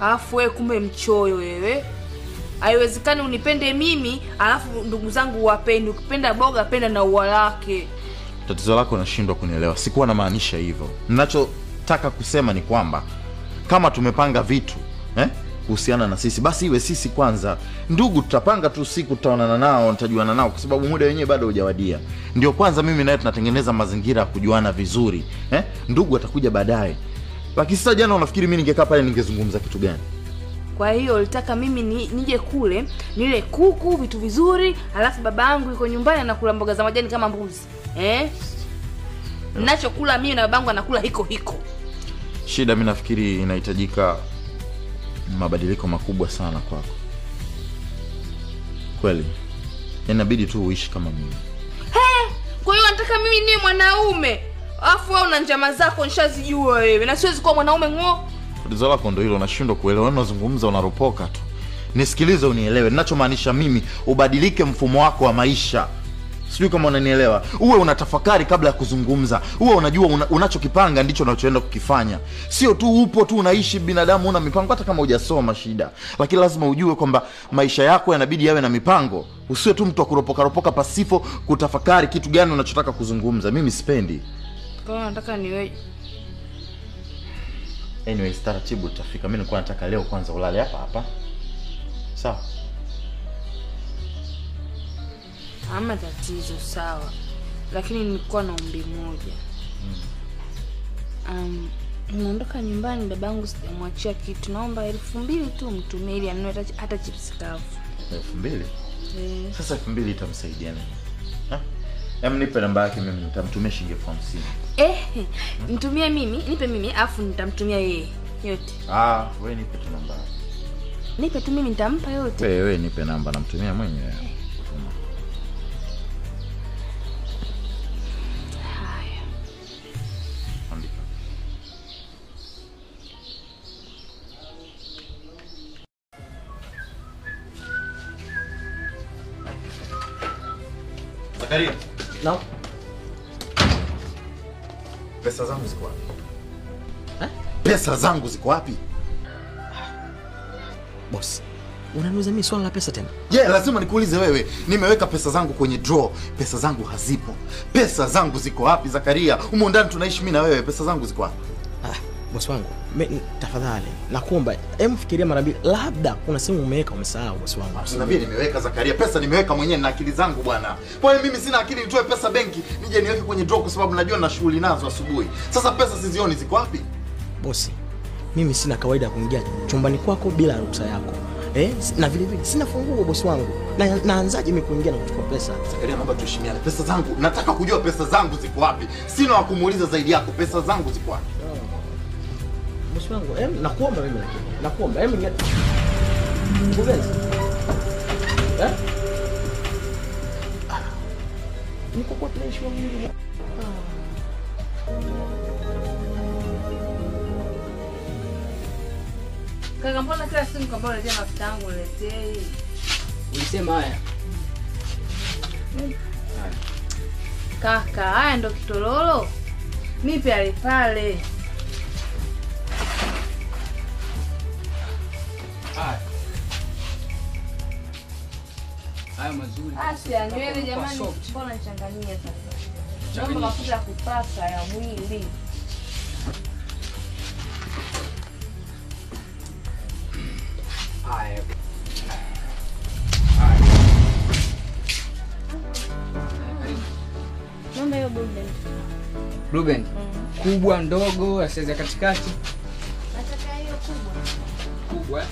Alafu wewe kumbe mchoyo wewe. Haiwezekani unipende mimi, alafu ndugu zangu wapende. Ukipenda boga penda na ua lake. Tatizo lako unashindwa kunielewa. Sikuwa na maanisha hivyo. Ninachotaka kusema ni kwamba kama tumepanga vitu, kuhusiana na sisi, basi iwe sisi kwanza. Ndugu tutapanga tu siku tutaonana nao, nitajuana nao kwa sababu muda wenyewe bado hujawadia. Ndio kwanza mimi naye tunatengeneza mazingira ya kujuana vizuri. Ndugu atakuja baadaye. Lakini sasa jana unafikiri mimi ningekaa pale ningezungumza kitu gani? Kwa hiyo ulitaka mimi nije kule, nile kuku, vitu vizuri, alafu babangu yuko nyumbani anakula mboga za majani kama mbuzi. Ninachokula mimi na babangu anakula hiko. Shida mimi nafikiri inahitajika mabadiliko makubwa sana kwako. Kweli. Inabidi tu uishi kama mimi. Kwa hiyo nataka mimi niwe mwanaume. Alafu wewe una njama zako nishazijua wewe. Na siwezi kuwa mwanaume ng'o. Tatizo lako ndio hilo, unashindwa kuelewa. Unazungumza unaropoka tu. Nisikilize unielewe. Ninachomaanisha mimi ubadilike mfumo wako wa maisha. Sijui kama unanielewa. Uwe unatafakari kabla ya kuzungumza. Uwe unajua unachokipanga ndicho unachoenda kukifanya. Sio tu upo tu unaishi binadamu una mipango hata kama hujasoma shida. Lakini lazima ujue kwamba maisha yako yanabidi yawe na mipango. Usiwe tu mtu akuropoka pasipo kutafakari kitu gani unachotaka kuzungumza. Mimi sipendi. Kwa hiyo nataka niwe. Anyway, taratibu tutafika. Mimi nilikuwa nataka leo kwanza ulale hapa. Sawa? Hama tatizo sawa. Lakini nilikuwa na ombi moja. Naondoka nyumbani babangu sijamwachia kitu. Naomba 2,000 tu mtumie ili anunue hata chips kavu. 2,000? Sasa 2,000 itamsaidia nini? Nipe namba yake mimi nitamtumia shilingi 50. Nitumie mimi, nipe mimi afu nitamtumia yeye yote. Wewe nipe tu namba. Nipe tu mimi nitampa yote. Wewe nipe namba namtumia mwenyewe. Haya. Andika. Zakaria. No. Pesa zangu ziko wapi? Pesa zangu ziko wapi? Boss, unaniuliza mimi swala la pesa tena? Lazima nikuulize wewe. Nimeweka pesa zangu kwenye draw. Pesa zangu hazipo. Pesa zangu ziko wapi Zakaria? Humo ndani tunaishi mimi na wewe. Pesa zangu ziko wapi? Boss wangu, tafadhali nakuomba, fikiria mara mbili. Labda kuna sehemu umeweka umesahau boss wangu. Usiniambie nimeweka Zakaria. Pesa nimeweka mwenyewe na akili zangu bwana. Kwani mimi sina akili nitoe pesa benki nije niweke kwenye draw kwa sababu najua na shughuli nazo asubuhi. Sasa pesa sizioni ziko wapi? Bosi, mimi sina kawaida ya kuingia chumbani kwako bila ruhusa yako. Na vile vile sina funguo bosi wangu. Naanzaje mimi kuingia na kuchukua pesa? Zakaria, naomba tuheshimiane. Pesa zangu, nataka kujua pesa zangu ziko wapi. Sina wa kumuuliza zaidi yako. Pesa zangu ziko wapi? Bosi wangu, nakuomba mimi lakini. Nakuomba, Nguveza. Niko kwa tunaishi mimi. Kaka, mbona kila siku kwamba unaletea mafuta yangu uletei? Ulisema haya. Kaka, haya ndo kitololo. Nipe ale pale. Haya mazuri. Ya nywele jamani, mbona nichanganyia sasa? Naomba mafuta ya kupaka ya mwili. Haya. Naomba hiyo Blue Band. Kubwa, ndogo, size katikati. Nataka hiyo kubwa. Kubwa.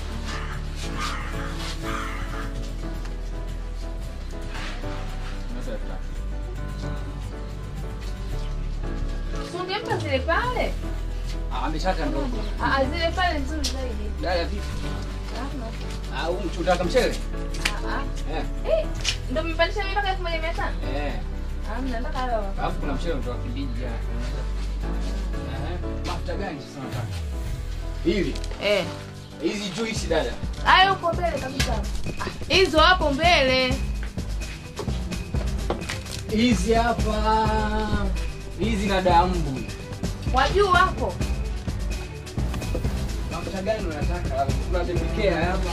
Ungempa zile pale? Ameshaka ndogo. Zile pale nzuri zaidi. Dada vipi? Unataka mchele? Ndio mmepandisha mimi mpaka 1500? Nataka hayo. Alafu kuna mchele kutoka Kibiji jana. Mafuta gani sasa nataka? Hili? Hizi juice dada. Hayo uko mbele kabisa. Hizo hapo mbele. Hizi hapa. Hizi na dambu. Wajua hapo. Mafuta gani unataka? Kuna dembikea hapa.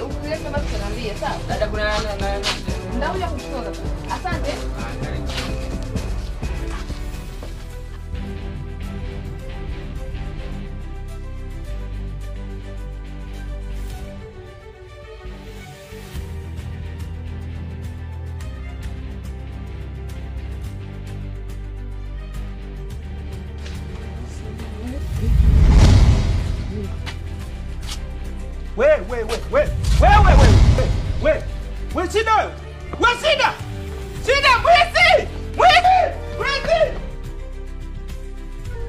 Ukileta basi tunaambia sawa. Dada kuna ndakuja kuchukua. Asante. We Sida! We Sida! Sida, mwizi! Mwizi!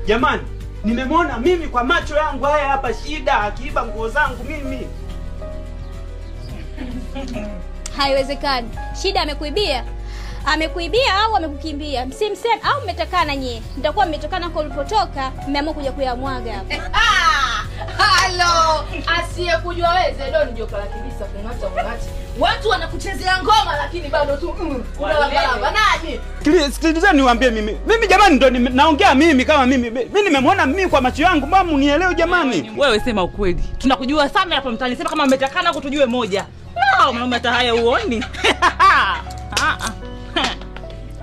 Jamani, nimemwona mimi kwa macho yangu haya hapa Shida akiiba nguo zangu mimi. Haiwezekani. Shida amekuibia? Amekuibia au amekukimbia? Msimseme au mmetakana nyie? Mtakuwa mmetokana kwa ulipotoka, mmeamua kuja kuyamwaga hapa. Halo, asiyekujua wewe Zedoni joka la kibisa kung'ata ung'ati. Watu wanakuchezea ngoma lakini bado tu unalamba nani? Sikilizeni niwaambie mimi jamani ndo naongea mimi kama mimi nimemwona mimi kwa macho yangu, mbona munielewe jamani? Wewe sema ukweli. Tunakujua sana hapo mtaani. Sema kama mmetakana huko tujue moja. No, mwanaume hata haya uoni.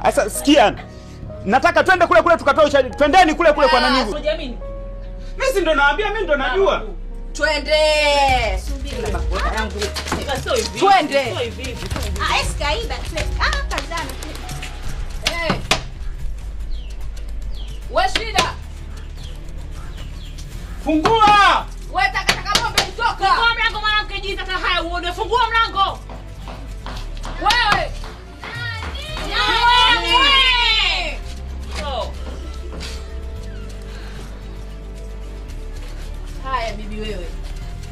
Sasa sikia. Nataka twende kule tukatoe ushahidi. Twendeni kule kwa nani? Unajiamini? Mimi si ndo naambia, mimi ndo najua. Twende. Subiri na mafuta yangu. Sio hivi. Twende. Sio hivi. Eskaiba. Kazana. Wewe Shida. Fungua! Wewe taka bombe kutoka. Fungua mlango mwanamke jiza kama haya uone. Fungua mlango. Wewe. Wewe. bibi wewe.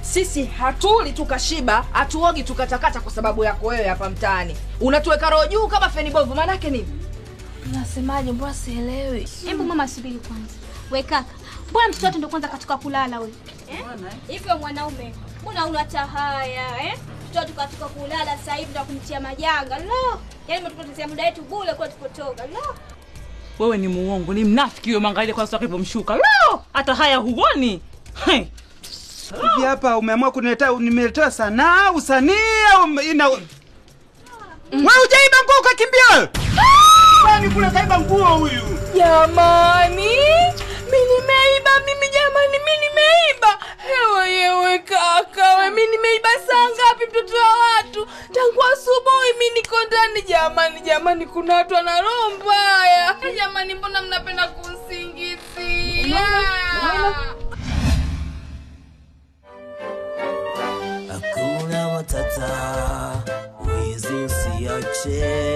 Sisi hatuli tukashiba, hatuogi tukatakata kwa sababu yako wewe hapa mtaani. Unatuweka roho juu kama feni bovu, maana yake nini? Unasemaje? Mbona sielewi? Hebu mama subiri kwanza. We kaka, mbona mtoto wetu ndio kwanza katoka kulala wewe? Hivyo mwanaume, mbona unata haya Mtoto tukatoka kulala sasa hivi ndio kumtia majanga. Lo, yaani mtupotezea muda wetu bure kwa tupotoka. Lo. Wewe ni muongo, ni mnafiki wewe, mangalie kwanza ulipomshuka. Lo, hata haya huoni. Hivi hapa umeamua kuniletea, nimeletea sanaa, usanii au ina wewe hujaiba nguo ukakimbia? Nani kule kaiba nguo huyu? Jamani, mimi jamani, mimi nimeiba. Ewe kaka, mimi nimeiba saa ngapi mtoto wa watu? Tangu asubuhi mimi niko ndani jamani, kuna watu wana roho mbaya. Jamani, mbona mnapenda kunsingizia? Hakuna matata, wizi usiache.